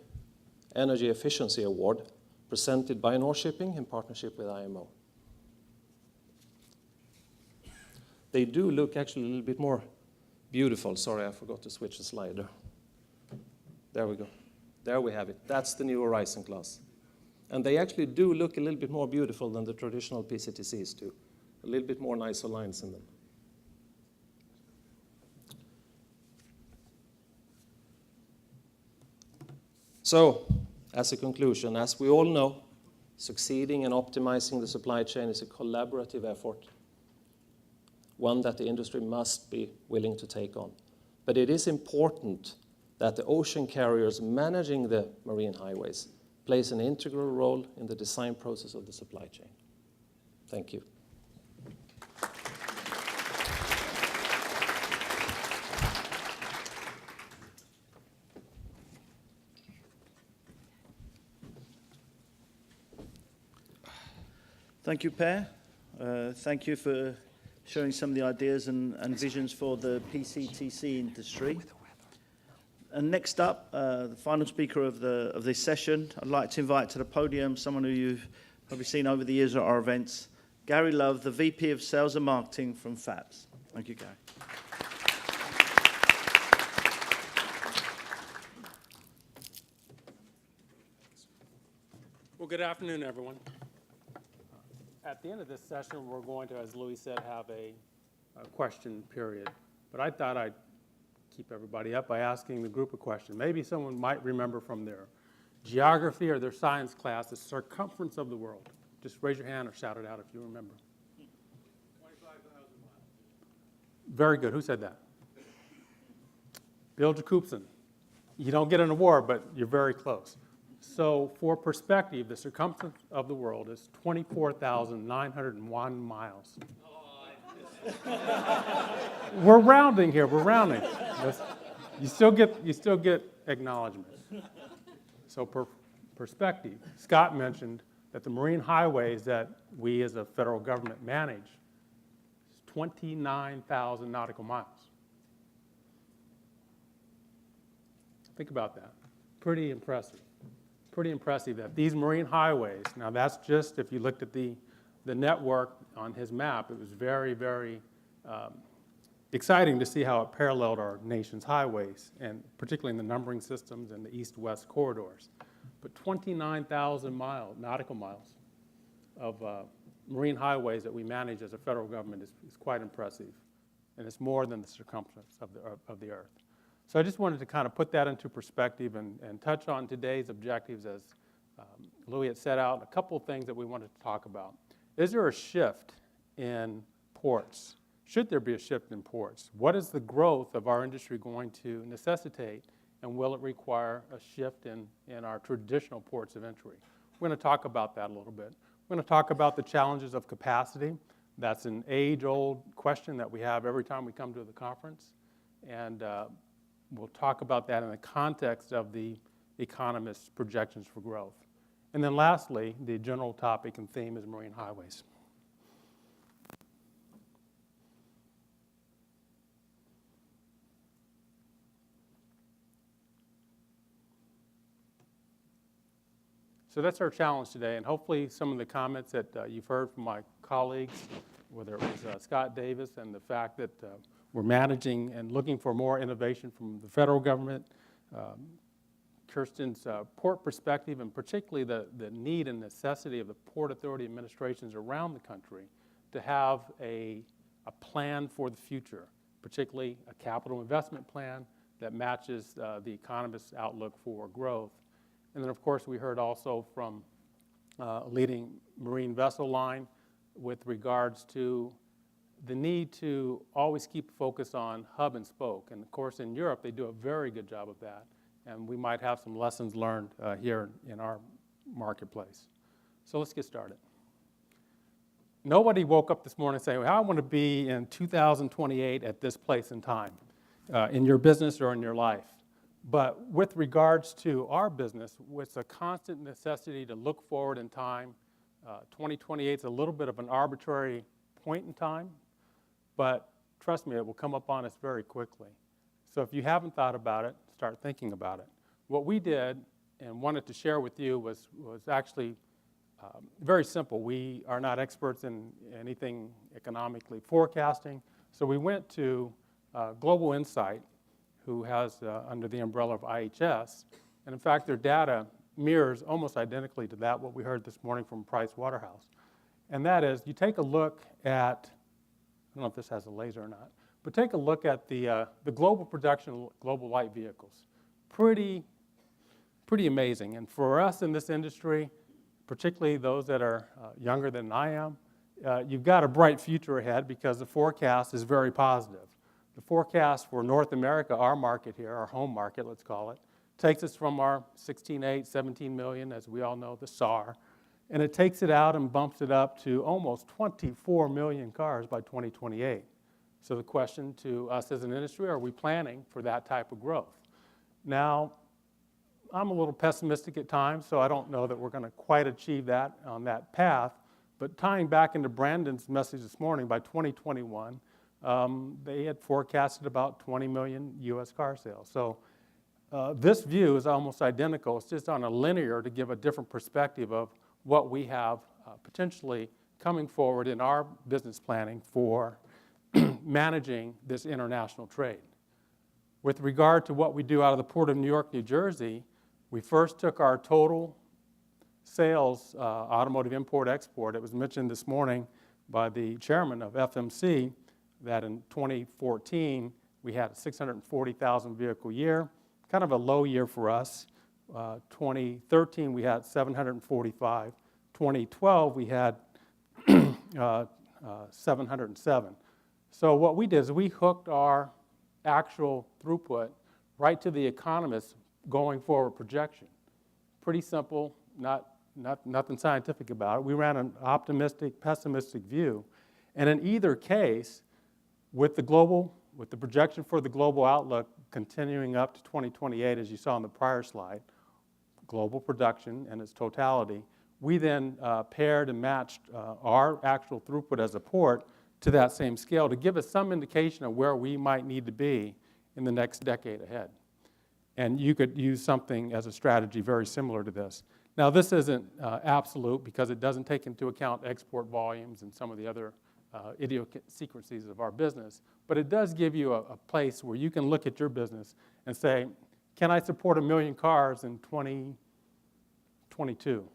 S4: Energy Efficiency Award, presented by North Shipping in partnership with IMO. They do look actually a little bit more beautiful. Sorry, I forgot to switch the slider. There we go. There we have it. That's the new Horizon class. And they actually do look a little bit more beautiful than the traditional PCTCs do. A little bit more nicer lines in them. So, as a conclusion, as we all know, succeeding and optimizing the supply chain is a collaborative effort, one that the industry must be willing to take on. But it is important that the ocean carriers managing the marine highways plays an integral role in the design process of the supply chain. Thank you.
S1: Thank you, Per. Thank you for showing some of the ideas and visions for the PCTC industry. And next up, the final speaker of this session, I'd like to invite to the podium someone who you've probably seen over the years at our events, Gary Love, the VP of Sales and Marketing from FAPS. Thank you, Gary.
S5: Well, good afternoon, everyone. At the end of this session, we're going to, as Louis said, have a question period. But I thought I'd keep everybody up by asking the group a question. Maybe someone might remember from their geography or their science class the circumference of the world. Just raise your hand or shout it out if you remember. 25,000 miles. Very good. Who said that? Bill Jacobson. You don't get an award, but you're very close. So for perspective, the circumference of the world is 24,901 miles. We're rounding here. We're rounding. You still get acknowledgement. So perspective. Scott mentioned that the marine highways that we as a federal government manage is 29,000 nautical miles. Think about that. Pretty impressive. Pretty impressive that these marine highways, now that's just if you looked at the network on his map, it was very, very exciting to see how it paralleled our nation's highways, and particularly in the numbering systems and the east-west corridors. But 29,000 nautical miles of marine highways that we manage as a federal government is quite impressive, and it's more than the circumference of the Earth. So I just wanted to kind of put that into perspective and touch on today's objectives as Louis had set out, a couple of things that we wanted to talk about. Is there a shift in ports? Should there be a shift in ports? What is the growth of our industry going to necessitate, and will it require a shift in our traditional ports of entry? We're going to talk about that a little bit. We're going to talk about the challenges of capacity. That's an age-old question that we have every time we come to the conference, and we'll talk about that in the context of the economists' projections for growth. And then lastly, the general topic and theme is marine highways. So that's our challenge today, and hopefully some of the comments that you've heard from my colleagues, whether it was Scott Davis and the fact that we're managing and looking for more innovation from the federal government, Kristin's port perspective, and particularly the need and necessity of the Port Authority administrations around the country to have a plan for the future, particularly a capital investment plan that matches the economist's outlook for growth. And then, of course, we heard also from a leading marine vessel line with regards to the need to always keep focus on hub and spoke. And, of course, in Europe, they do a very good job of that. And we might have some lessons learned here in our marketplace. So let's get started. nobody woke up this morning saying, well, I want to be in 2028 at this place and time in your business or in your life. But with regards to our business, it's a constant necessity to look forward in time. 2028 is a little bit of an arbitrary point in time, but trust me, it will come up on us very quickly. So if you haven't thought about it, start thinking about it. What we did and wanted to share with you was actually very simple. We are not experts in anything economically forecasting, so we went to Global Insight, who has under the umbrella of IHS, and in fact their data mirrors almost identically to that what we heard this morning from Price Waterhouse. And that is, you take a look at, I don't know if this has a laser or not, but take a look at the global production of global light vehicles. Pretty amazing. And for us in this industry, particularly those that are younger than I am, you've got a bright future ahead because the forecast is very positive. The forecast for North America, our market here, our home market, let's call it, takes us from our 16.8, 17 million, as we all know, the SAR, and it takes it out and bumps it up to almost 24 million cars by 2028. So the question to us as an industry, are we planning for that type of growth? Now, I'm a little pessimistic at times, so I don't know that we're going to quite achieve that on that path, but tying back into Brandon's message this morning, by 2021, they had forecasted about 20 million U.S. car sales. So this view is almost identical. It's just on a linear to give a different perspective of what we have potentially coming forward in our business planning for managing this international trade. With regard to what we do out of the Port of New York, New Jersey, we first took our total sales, automotive import-export. It was mentioned this morning by the chairman of FMC that in 2014, we had a 640,000 vehicle year, kind of a low year for us. 2013, we had 745. 2012, we had 707. So what we did is we hooked our actual throughput right to the economist's going forward projection. Pretty simple, nothing scientific about it. We ran an optimistic, pessimistic view. And in either case, with the projection for the global outlook continuing up to 2028, as you saw on the prior slide, global production in its totality, we then paired and matched our actual throughput as a port to that same scale to give us some indication of where we might need to be in the next decade ahead. And you could use something as a strategy very similar to this. Now, this isn't absolute because it doesn't take into account export volumes and some of the other idiosyncrasies of our business, but it does give you a place where you can look at your business and say, can I support 1 million cars in 2022?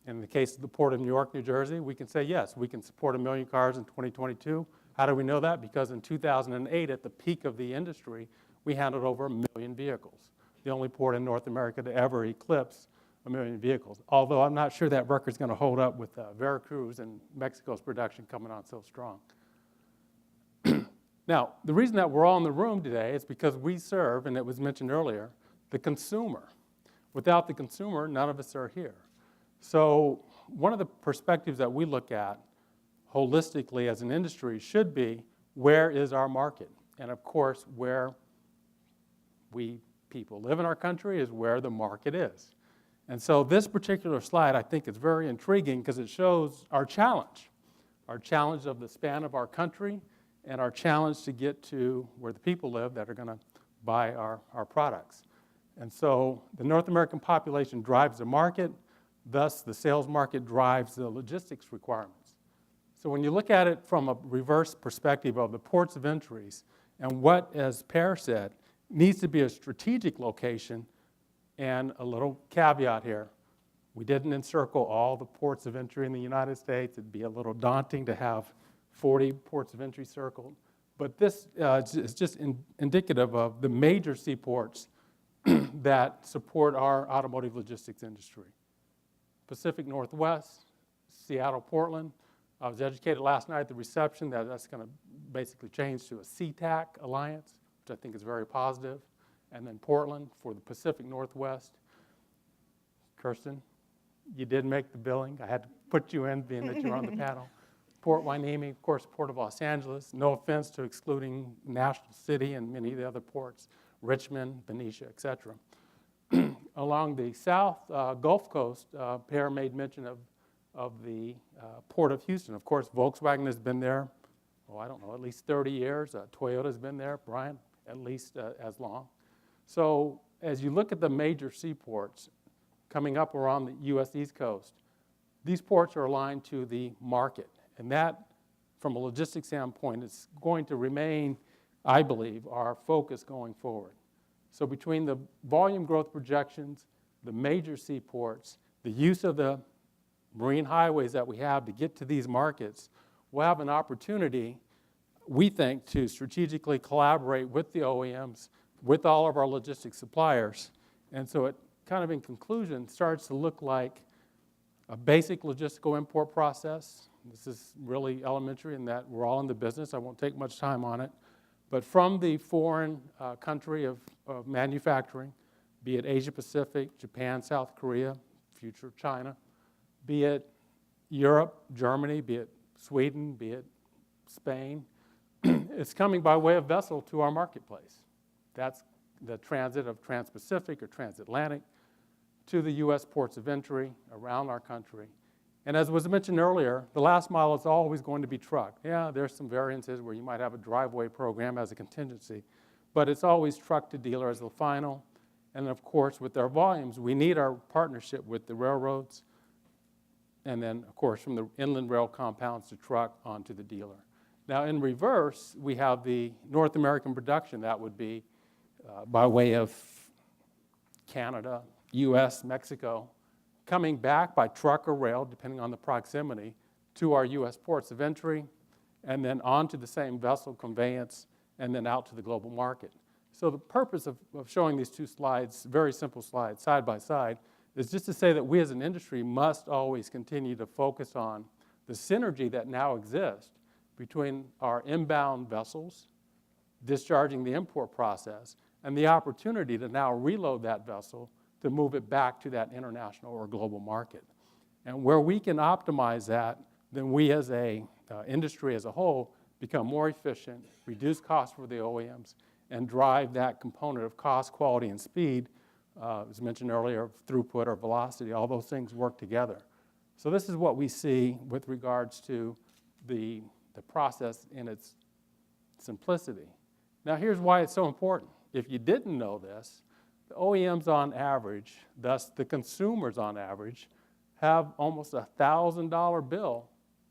S5: In the case of the Port of New York, New Jersey, we can say, yes, we can support 1 million cars in 2022. How do we know that? Because in 2008, at the peak of the industry, we handled over 1 million vehicles, the only port in North America to ever eclipse 1 million vehicles, although I'm not sure that record's going to hold up with Veracruz and Mexico's production coming on so strong. Now, the reason that we're all in the room today is because we serve, and it was mentioned earlier, the consumer. Without the consumer, none of us are here. So one of the perspectives that we look at holistically as an industry should be, where is our market? And of course, where we people live in our country is where the market is. And so this particular slide, I think, is very intriguing because it shows our challenge of the span of our country and our challenge to get to where the people live that are going to buy our products. And so the North American population drives the market, thus the sales market drives the logistics requirements. So when you look at it from a reverse perspective of the ports of entries and what, as Per said, needs to be a strategic location. And a little caveat here, we didn't encircle all the ports of entry in the United States. It'd be a little daunting to have 40 ports of entry circled. But this is just indicative of the major seaports that support our automotive logistics industry. Pacific Northwest, Seattle, Portland. I was educated last night at the reception that that's going to basically change to a CTAC alliance, which I think is very positive. And then Portland for the Pacific Northwest. Kristin, you did make the billing. I had to put you in, being that you're on the panel. Port Hueneme, of course, Port of Los Angeles. No offense to excluding National City and many of the other ports, Richmond, Benicia, et cetera. Along the south Gulf Coast, Per made mention of the Port of Houston. Of course, Volkswagen has been there, I don't know, at least 30 years. Toyota's been there, Brian, at least as long. So as you look at the major seaports coming up around the U.S. East Coast, these ports are aligned to the market. And that, from a logistics standpoint, is going to remain, I believe, our focus going forward. So between the volume growth projections, the major seaports, the use of the marine highways that we have to get to these markets, we'll have an opportunity, we think, to strategically collaborate with the OEMs, with all of our logistics suppliers. And so it kind of, in conclusion, starts to look like a basic logistical import process. This is really elementary in that we're all in the business. I won't take much time on it. But from the foreign country of manufacturing, be it Asia Pacific, Japan, South Korea, future China, be it Europe, Germany, be it Sweden, be it Spain, it's coming by way of vessel to our marketplace. That's the transit of Trans-Pacific or Transatlantic to the U.S. ports of entry around our country. And as was mentioned earlier, the last mile is always going to be truck. Yeah, there's some variances where you might have a driveway program as a contingency, but it's always truck to dealer as the final. And of course, with our volumes, we need our partnership with the railroads, and then, of course, from the inland rail compounds to truck onto the dealer. Now, in reverse, we have the North American production. That would be by way of Canada, U.S., Mexico, coming back by truck or rail, depending on the proximity, to our U.S. ports of entry, and then onto the same vessel conveyance, and then out to the global market. So the purpose of showing these two slides, very simple slides, side by side, is just to say that we as an industry must always continue to focus on the synergy that now exists between our inbound vessels, discharging the import process, and the opportunity to now reload that vessel to move it back to that international or global market. And where we can optimize that, then we as a industry as a whole become more efficient, reduce costs for the OEMs, and drive that component of cost, quality, and speed, as mentioned earlier, throughput or velocity. All those things work together. So this is what we see with regards to the process in its simplicity. Now here's why it's so important. If you didn't know this, the OEMs on average, thus the consumers on average, have almost a $1,000 bill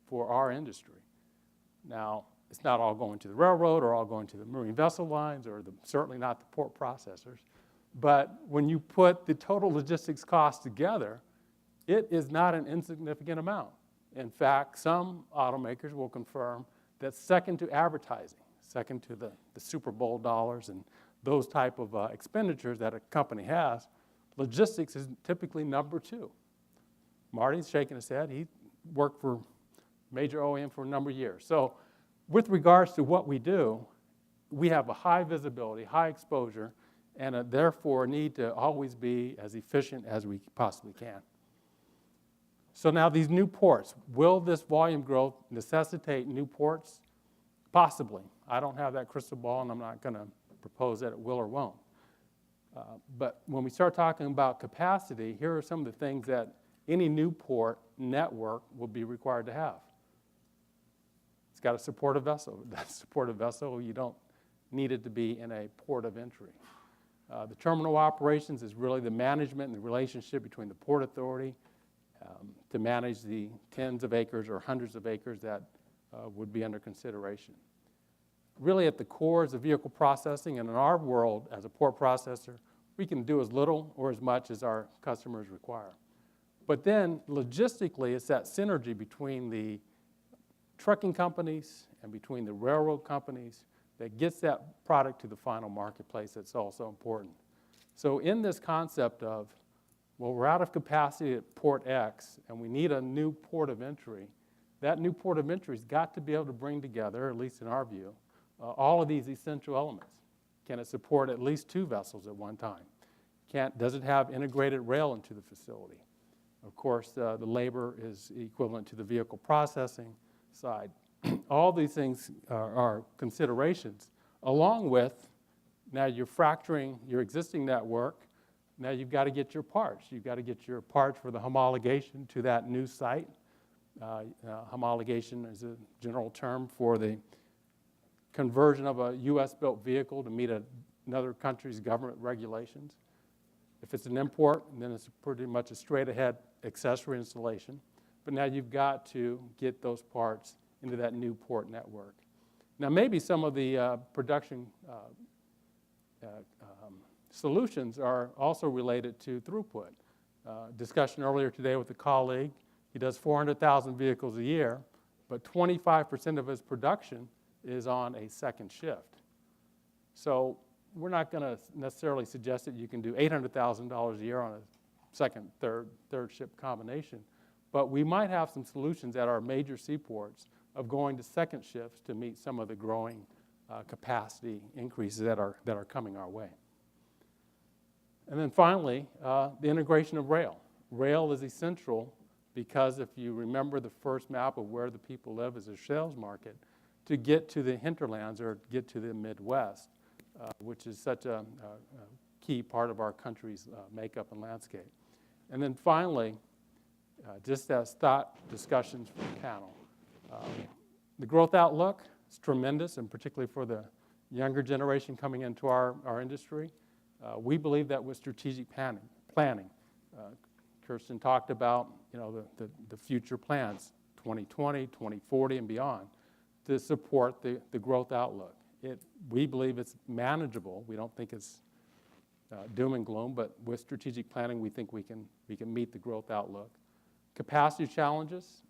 S5: for our industry. Now, it's not all going to the railroad or all going to the marine vessel lines or certainly not the port processors. But when you put the total logistics cost together, it is not an insignificant amount. In fact, some automakers will confirm that second to advertising, second to the Super Bowl dollars and those type of expenditures that a company has, logistics is typically number 2. Marty's shaking his head. He worked for major OEM for a number of years. So with regards to what we do, we have a high visibility, high exposure, and therefore need to always be as efficient as we possibly can. So now these new ports, will this volume growth necessitate new ports? Possibly. I don't have that crystal ball, and I'm not going to propose that it will or won't. But when we start talking about capacity, here are some of the things that any new port network will be required to have. It's got to support a vessel. That support a vessel, you don't need it to be in a port of entry. The terminal operations is really the management and the relationship between the Port Authority to manage the tens of acres or hundreds of acres that would be under consideration. Really at the core is the vehicle processing, and in our world as a port processor, we can do as little or as much as our customers require. But then logistically, it's that synergy between the trucking companies and between the railroad companies that gets that product to the final marketplace that's also important. So in this concept of, well, we're out of capacity at port X and we need a new port of entry, that new port of entry's got to be able to bring together, at least in our view, all of these essential elements. Can it support at least 2 vessels at one time? Does it have integrated rail into the facility? Of course, the labor is equivalent to the vehicle processing side. All these things are considerations, along with now you're fracturing your existing network. Now you've got to get your parts. You've got to get your parts for the homologation to that new site. Homologation is a general term for the conversion of a U.S.-built vehicle to meet another country's government regulations. If it's an import, then it's pretty much a straight-ahead accessory installation. But now you've got to get those parts into that new port network. Now, maybe some of the production solutions are also related to throughput. Discussion earlier today with a colleague, he does 400,000 vehicles a year, but 25% of his production is on a second shift. So we're not going to necessarily suggest that you can do $800,000 a year on a second, third shift combination, but we might have some solutions at our major seaports of going to second shifts to meet some of the growing capacity increases that are coming our way. And then finally, the integration of rail. Rail is essential because if you remember the first map of where the people live as a sales market, to get to the hinterlands or get to the Midwest, which is such a key part of our country's makeup and landscape. And then finally, just as thought discussions for the panel, the growth outlook is tremendous, and particularly for the younger generation coming into our industry. We believe that with strategic planning. Kristin talked about the future plans, 2020, 2040, and beyond, to support the growth outlook. We believe it's manageable. We don't think it's doom and gloom, but with strategic planning, we think we can meet the growth outlook. Capacity challenges,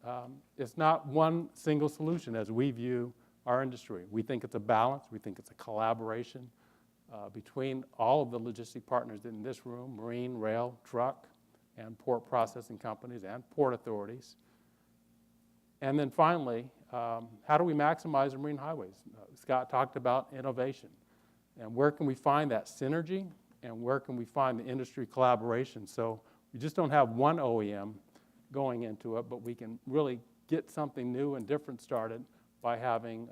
S5: it's not one single solution as we view our industry. We think it's a balance. We think it's a collaboration between all of the logistic partners in this room, marine, rail, truck, and port processing companies and port authorities. And then finally, how do we maximize the marine highways? Scott talked about innovation. And where can we find that synergy? And where can we find the industry collaboration? So we just don't have one OEM going into it, but we can really get something new and different started by having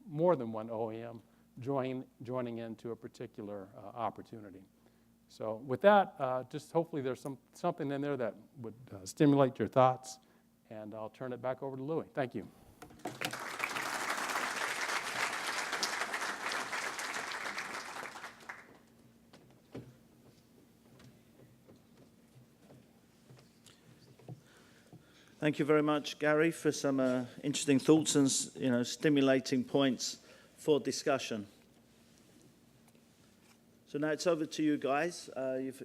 S5: more than one OEM joining into a particular opportunity. So with that, just hopefully there's something in there that would stimulate your thoughts, and I'll turn it back over to Louis. Thank you.
S1: Thank you very much, Gary, for some interesting thoughts and stimulating points for discussion. So now it's over to you guys.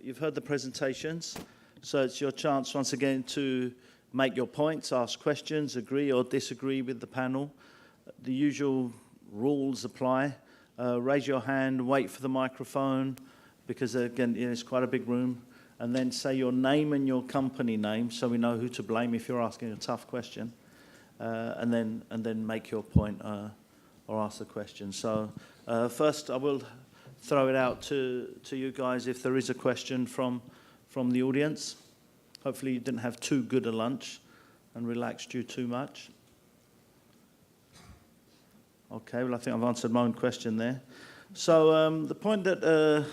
S1: You've heard the presentations, so it's your chance once again to make your points, ask questions, agree or disagree with the panel. The usual rules apply. Raise your hand, wait for the microphone, because again, it's quite a big room. And then say your name and your company name so we know who to blame if you're asking a tough question. And then make your point or ask the question. So first I will throw it out to you guys if there is a question from the audience. Hopefully you didn't have too good a lunch and relaxed you too much. Okay, well I think I've answered my own question there. So the point that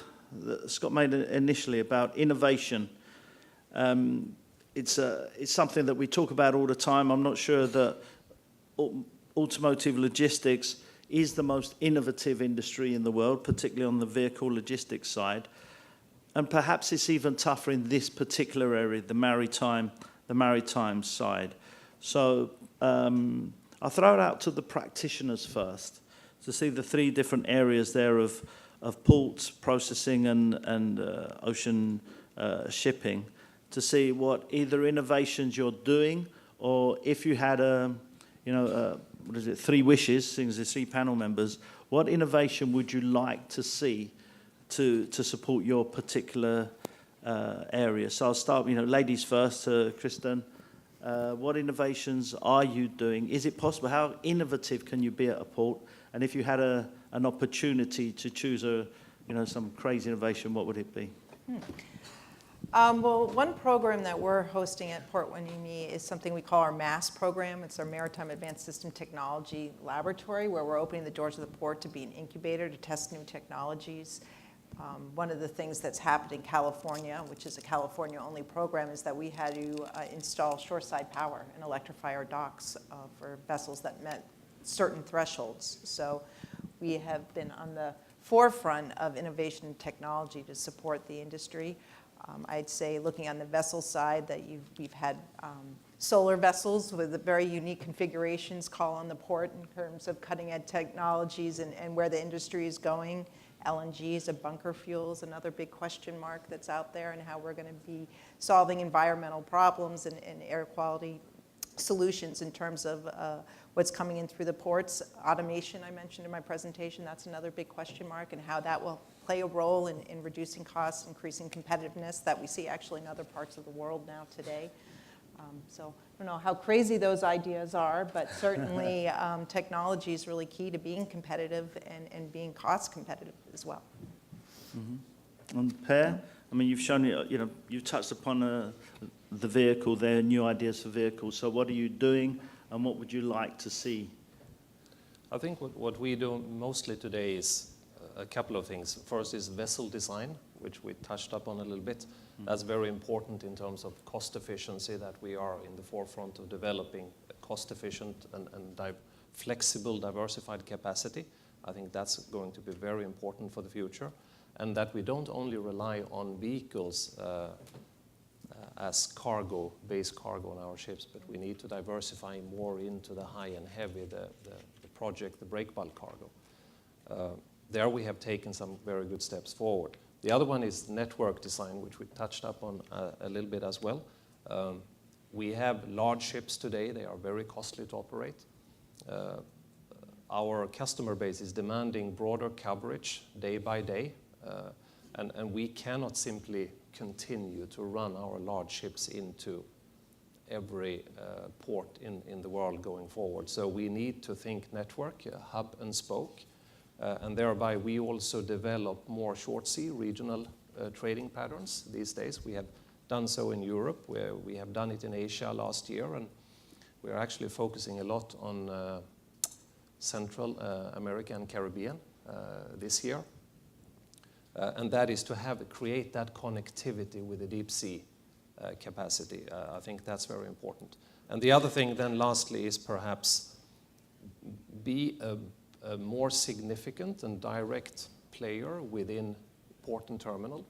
S1: Scott made initially about innovation, it's something that we talk about all the time. I'm not sure that automotive logistics is the most innovative industry in the world, particularly on the vehicle logistics side. And perhaps it's even tougher in this particular area, the maritime side. So I'll throw it out to the practitioners first to see the three different areas there of ports, processing, and ocean shipping, to see what either innovations you're doing, or if you had three wishes, seeing as there's three panel members, what innovation would you like to see to support your particular area? So I'll start, ladies first, Kristin. What innovations are you doing? Is it possible? How innovative can you be at a port? And if you had an opportunity to choose some crazy innovation, what would it be?
S3: Well, one program that we're hosting at Port Hueneme is something we call our MASS program. It's our Maritime Advanced System Technology Laboratory, where we're opening the doors of the port to be an incubator to test new technologies. One of the things that's happened in California, which is a California-only program, is that we had to install shoreside power and electrify our docks for vessels that met certain thresholds. So we have been on the forefront of innovation and technology to support the industry. I'd say, looking on the vessel side, that we've had solar vessels with very unique configurations call on the port in terms of cutting-edge technologies and where the industry is going. LNG is a bunker fuel is another big question mark that's out there, and how we're going to be solving environmental problems and air quality solutions in terms of what's coming in through the ports. Automation, I mentioned in my presentation, that's another big question mark, and how that will play a role in reducing costs, increasing competitiveness that we see actually in other parts of the world now today. So I don't know how crazy those ideas are, but certainly technology is really key to being competitive and being cost competitive as well.
S1: Mm-hmm. And Per, I mean, you've shown, you've touched upon the vehicle there, new ideas for vehicles. So what are you doing, and what would you like to see?
S4: I think what we do mostly today is a couple of things. First is vessel design, which we touched upon a little bit. That's very important in terms of cost efficiency, that we are in the forefront of developing a cost-efficient and flexible, diversified capacity. I think that's going to be very important for the future. And that we don't only rely on vehicles as cargo, base cargo on our ships, but we need to diversify more into the high and heavy, the project, the break bulk cargo. There we have taken some very good steps forward. The other one is network design, which we touched up on a little bit as well. We have large ships today. They are very costly to operate. Our customer base is demanding broader coverage day by day, and we cannot simply continue to run our large ships into every port in the world going forward. So we need to think network, hub and spoke, and thereby we also develop more short sea regional trading patterns these days. We have done so in Europe, where we have done it in Asia last year, and we're actually focusing a lot on Central America and Caribbean this year. And that is to create that connectivity with the deep sea capacity. I think that's very important. And the other thing then lastly is perhaps be a more significant and direct player within port and terminal.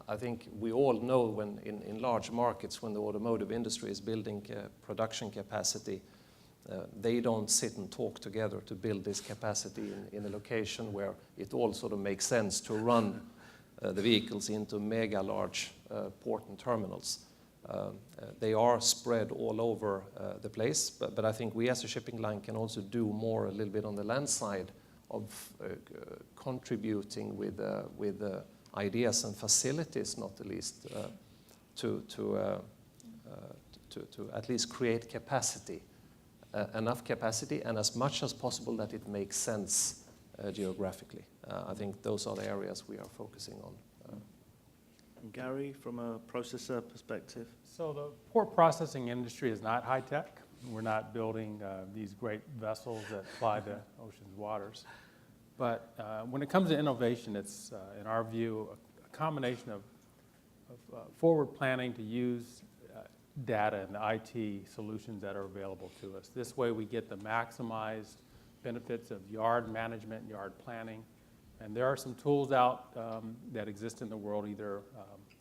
S4: I think we all know when in large markets, when the automotive industry is building production capacity, they don't sit and talk together to build this capacity in a location where it all sort of makes sense to run the vehicles into mega large port and terminals. They are spread all over the place, but I think we as a shipping line can also do more a little bit on the land side of contributing with ideas and facilities, not the least, to at least create capacity. Enough capacity, and as much as possible that it makes sense geographically. I think those are the areas we are focusing on.
S1: And Gary, from a processor perspective?
S5: So the port processing industry is not high tech. We're not building these great vessels that fly the ocean's waters. But when it comes to innovation, it's, in our view, a combination of forward planning to use data and the IT solutions that are available to us. This way we get the maximized benefits of yard management, yard planning. And there are some tools out that exist in the world, either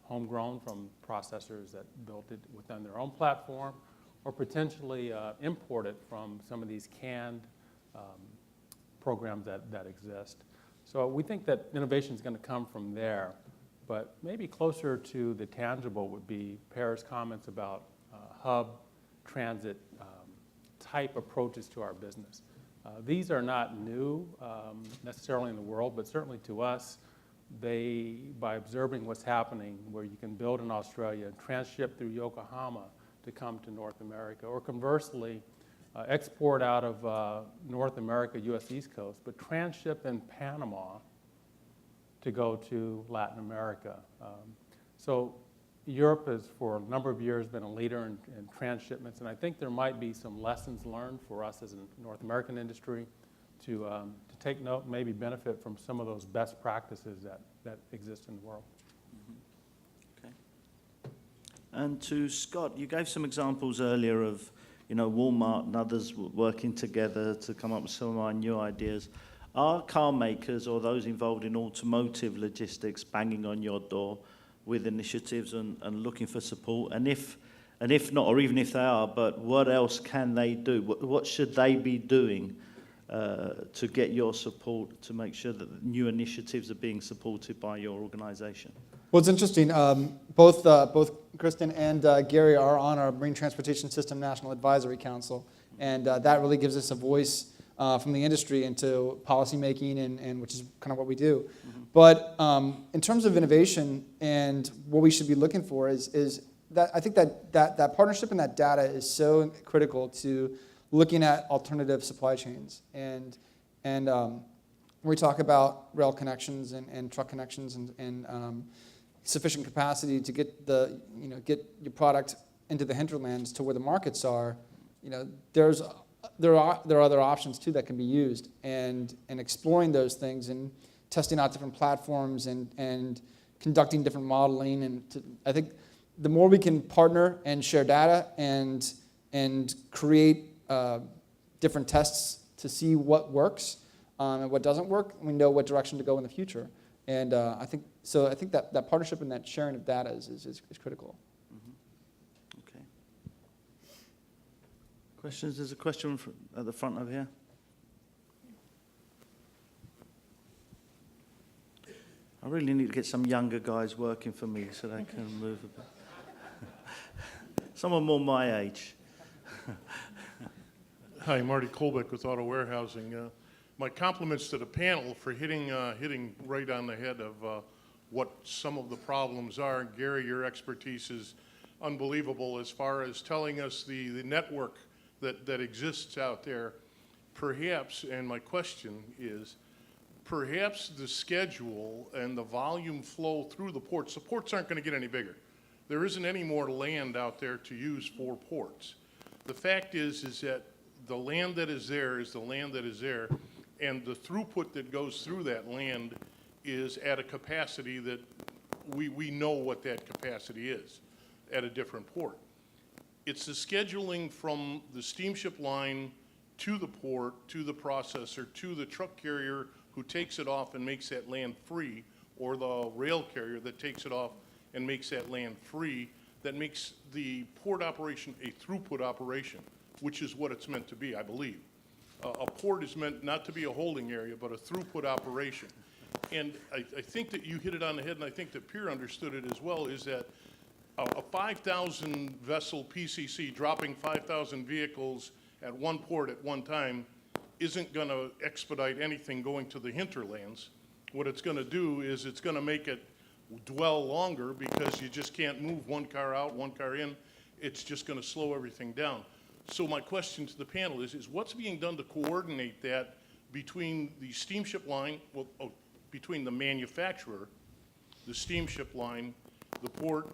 S5: homegrown from processors that built it within their own platform, or potentially imported from some of these canned programs that exist. So we think that innovation is going to come from there. But maybe closer to the tangible would be Per's comments about hub transit type approaches to our business. These are not new necessarily in the world, but certainly to us, by observing what's happening, where you can build in Australia and transship through Yokohama to come to North America, or conversely, export out of North America, U.S. East Coast, but transship in Panama to go to Latin America. So Europe has, for a number of years, been a leader in transshipments, and I think there might be some lessons learned for us as a North American industry to take note and maybe benefit from some of those best practices that exist in the world.
S1: Okay. And to Scott, you gave some examples earlier of, Walmart and others working together to come up with some of our new ideas. Are car makers or those involved in automotive logistics banging on your door with initiatives and looking for support? And if not, or even if they are, but what else can they do? What should they be doing to get your support to make sure that new initiatives are being supported by your organization?
S2: Well, it's interesting. Both Kristin and Gary are on our Marine Transportation System National Advisory Council, and that really gives us a voice from the industry into policymaking, and which is kind of what we do. Mm-hmm. But in terms of innovation and what we should be looking for is that I think that partnership and that data is so critical to looking at alternative supply chains. And when we talk about rail connections and truck connections and sufficient capacity to get get your product into the hinterlands to where the markets are, there are other options too that can be used, and exploring those things and testing out different platforms and conducting different modeling. And I think the more we can partner and share data and create different tests to see what works and what doesn't work, we know what direction to go in the future. And I think that partnership and that sharing of data is critical.
S1: Mm-hmm. Okay. Questions? There's a question at the front over here. I really need to get some younger guys working for me so they can move a bit. Someone more my age.
S6: Hi, Marty Kolbeck with Auto Warehousing. My compliments to the panel for hitting right on the head of what some of the problems are. Gary, your expertise is unbelievable as far as telling us the network that exists out there. Perhaps, and my question is, perhaps the schedule and the volume flow through the ports aren't going to get any bigger. There isn't any more land out there to use for ports. The fact is that the land that is there is the land that is there, and the throughput that goes through that land is at a capacity that we know what that capacity is at a different port. It's the scheduling from the steamship line to the port, to the processor, to the truck carrier who takes it off and makes that land free, or the rail carrier that takes it off and makes that land free, that makes the port operation a throughput operation, which is what it's meant to be, I believe. A port is meant not to be a holding area, but a throughput operation. And I think that you hit it on the head, and I think that Pierre understood it as well, is that a 5,000 vessel PCC dropping 5,000 vehicles at one port at one time isn't going to expedite anything going to the hinterlands. What it's going to do is it's going to make it dwell longer, because you just can't move one car out, one car in. It's just going to slow everything down. So my question to the panel is what's being done to coordinate that between the steamship line, between the manufacturer, the steamship line, the port,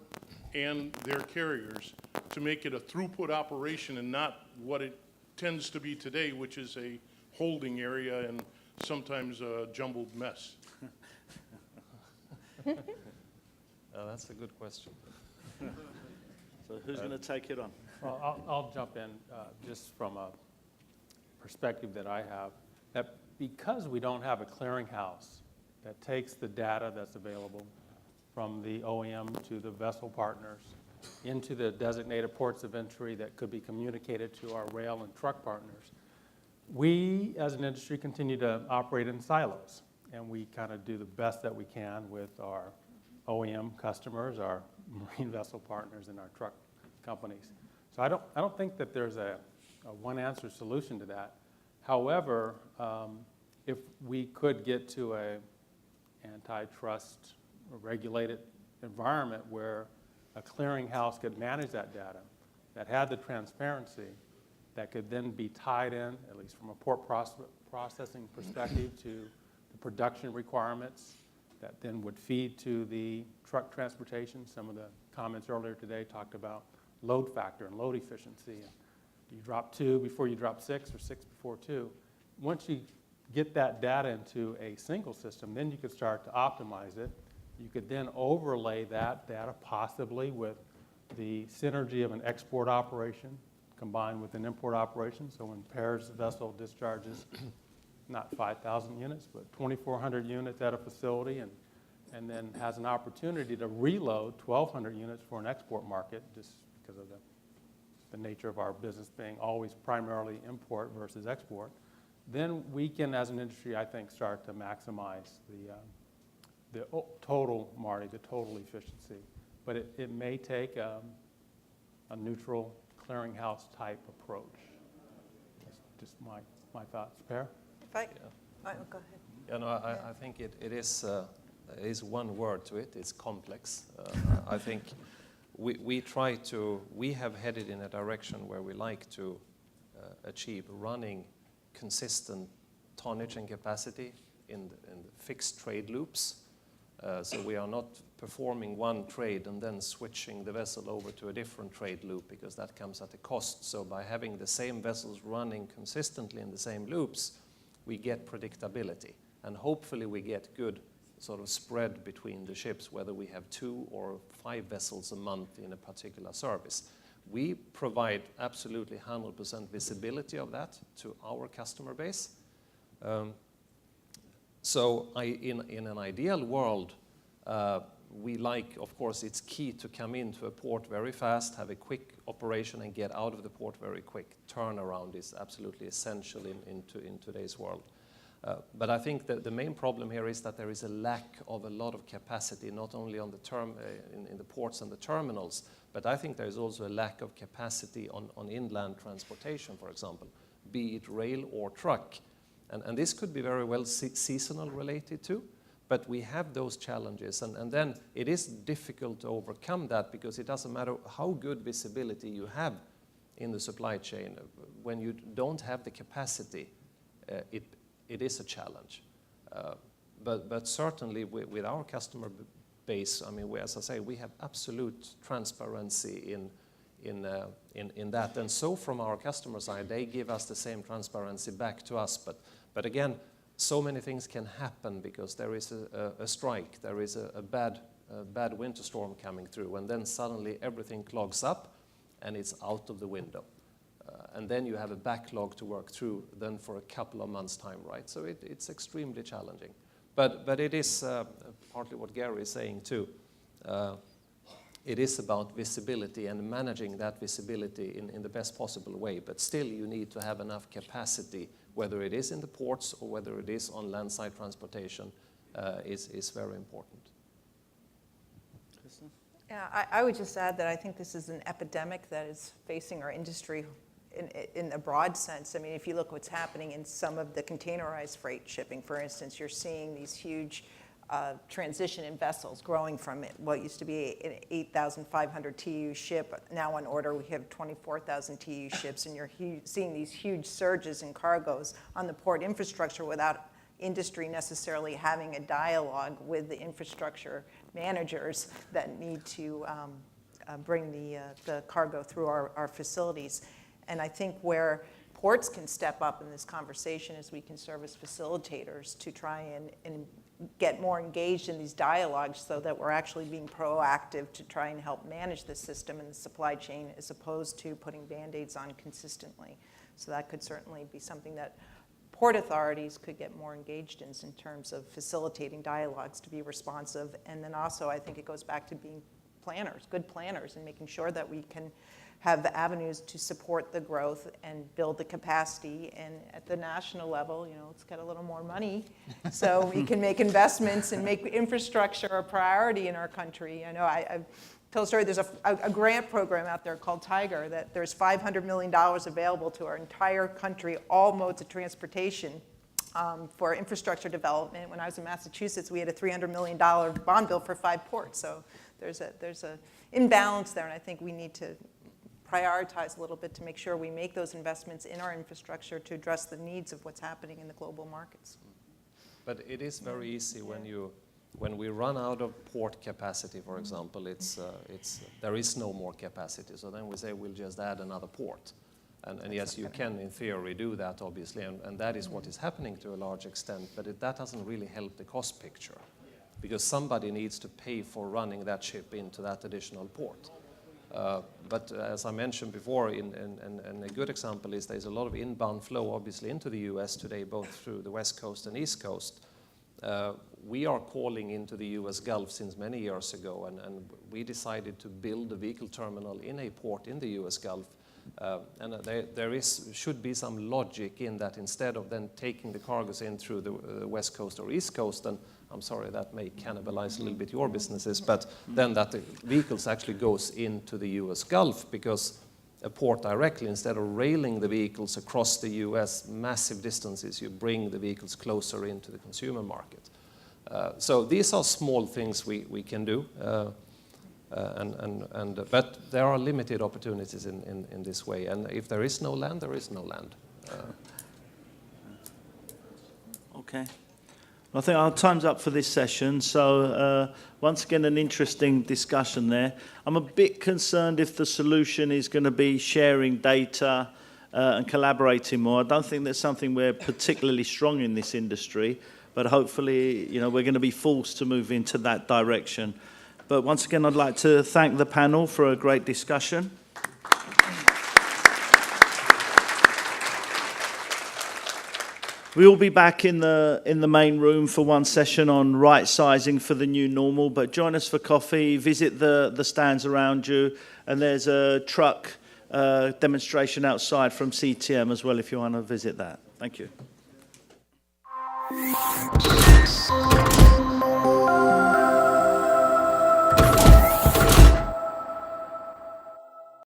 S6: and their carriers, to make it a throughput operation and not what it tends to be today, which is a holding area and sometimes a jumbled mess?
S4: That's a good question.
S1: So who's going to take it on?
S5: Well, I'll jump in just from a perspective that I have, that because we don't have a clearinghouse that takes the data that's available from the OEM to the vessel partners into the designated ports of entry that could be communicated to our rail and truck partners, we as an industry continue to operate in silos, and we kind of do the best that we can with our OEM customers, our marine vessel partners, and our truck companies. So I don't think that there's a one-answer solution to that. However, if we could get to a antitrust regulated environment where a clearinghouse could manage that data, that had the transparency, that could then be tied in, at least from a port processing perspective, to the production requirements that then would feed to the truck transportation. Some of the comments earlier today talked about load factor and load efficiency. And you drop 2 before you drop 6 or 6 before 2. Once you get that data into a single system, then you could start to optimize it. You could then overlay that data possibly with the synergy of an export operation combined with an import operation. So when Pear's vessel discharges not 5,000 units, but 2,400 units at a facility and then has an opportunity to reload 1,200 units for an export market just because of the nature of our business being always primarily import versus export, then we can, as an industry, I think, start to maximize the total, Marty, the total efficiency. But it may take a neutral clearinghouse type approach. That's just my thoughts. Per?
S3: If I, oh, go ahead.
S4: Yeah, no, I think it is one word to it. It's complex. I think we have headed in a direction where we like to achieve running consistent tonnage and capacity in the fixed trade loops. So we are not performing one trade and then switching the vessel over to a different trade loop because that comes at a cost. So by having the same vessels running consistently in the same loops, we get predictability. And hopefully we get good sort of spread between the ships, whether we have 2 or 5 vessels a month in a particular service. We provide absolutely 100% visibility of that to our customer base. So in an ideal world, we like, of course, it's key to come into a port very fast, have a quick operation, and get out of the port very quick. Turnaround is absolutely essential in today's world. But I think that the main problem here is that there is a lack of a lot of capacity, not only on the in the ports and the terminals, but I think there is also a lack of capacity on inland transportation, for example, be it rail or truck. And this could be very well seasonal related too, but we have those challenges. And then it is difficult to overcome that because it doesn't matter how good visibility you have in the supply chain. When you don't have the capacity, it is a challenge. But certainly with our customer base, I mean, as I say, we have absolute transparency in that. And so from our customer side, they give us the same transparency back to us. But again, so many things can happen because there is a strike, there is a bad winter storm coming through, and then suddenly everything clogs up and it's out of the window. And then you have a backlog to work through then for a couple of months' time, right? So it's extremely challenging. But it is partly what Gary is saying too. It is about visibility and managing that visibility in the best possible way. But still, you need to have enough capacity, whether it is in the ports or whether it is on landside transportation, is very important.
S1: Kristin?
S3: Yeah, I would just add that I think this is an epidemic that is facing our industry in a broad sense. I mean, if you look what's happening in some of the containerized freight shipping, for instance, you're seeing these huge transition in vessels growing from what used to be an 8,500 TEU ship. Now on order, we have 24,000 TEU ships, and you're seeing these huge surges in cargoes on the port infrastructure without industry necessarily having a dialogue with the infrastructure managers that need to bring the cargo through our facilities. And I think where ports can step up in this conversation is we can serve as facilitators to try and get more engaged in these dialogues so that we're actually being proactive to try and help manage the system and the supply chain as opposed to putting Band-Aids on consistently. So that could certainly be something that port authorities could get more engaged in terms of facilitating dialogues to be responsive. And then also I think it goes back to being planners, good planners, and making sure that we can have avenues to support the growth and build the capacity. And at the national level, you know, let's get a little more money so we can make investments and make infrastructure a priority in our country. I know I've told a story, there's a grant program out there called Tiger that there's $500 million available to our entire country, all modes of transportation, for infrastructure development. When I was in Massachusetts, we had a $300 million bond bill for 5 ports. So there's a imbalance there, and I think we need to prioritize a little bit to make sure we make those investments in our infrastructure to address the needs of what's happening in the global markets.
S4: But it is very easy when you when we run out of port capacity, for example, there is no more capacity. So then we say we'll just add another port. And yes, you can, in theory, do that, obviously, and that is what is happening to a large extent, but that doesn't really help the cost picture, because somebody needs to pay for running that ship into that additional port. But as I mentioned before, and a good example is there's a lot of inbound flow, obviously, into the US today, both through the West Coast and East Coast. We are calling into the US Gulf since many years ago, and we decided to build a vehicle terminal in a port in the US Gulf. And there should be some logic in that. Instead of then taking the cargoes in through the West Coast or East Coast, and I'm sorry, that may cannibalize a little bit your businesses, but then that the vehicles actually goes into the US Gulf, because a port directly, instead of railing the vehicles across the US massive distances, you bring the vehicles closer into the consumer market. So these are small things we can do. But there are limited opportunities in this way, and if there is no land, there is no land.
S1: Okay. I think our time's up for this session, so once again an interesting discussion there. I'm a bit concerned if the solution is going to be sharing data and collaborating more. I don't think that's something we're particularly strong in this industry, but hopefully, we're going to be forced to move into that direction. But once again, I'd like to thank the panel for a great discussion. We will be back in the main room for one session on right sizing for the new normal, but join us for coffee, visit the stands around you, and there's a truck demonstration outside from CTM as well if you want to visit that. Thank you.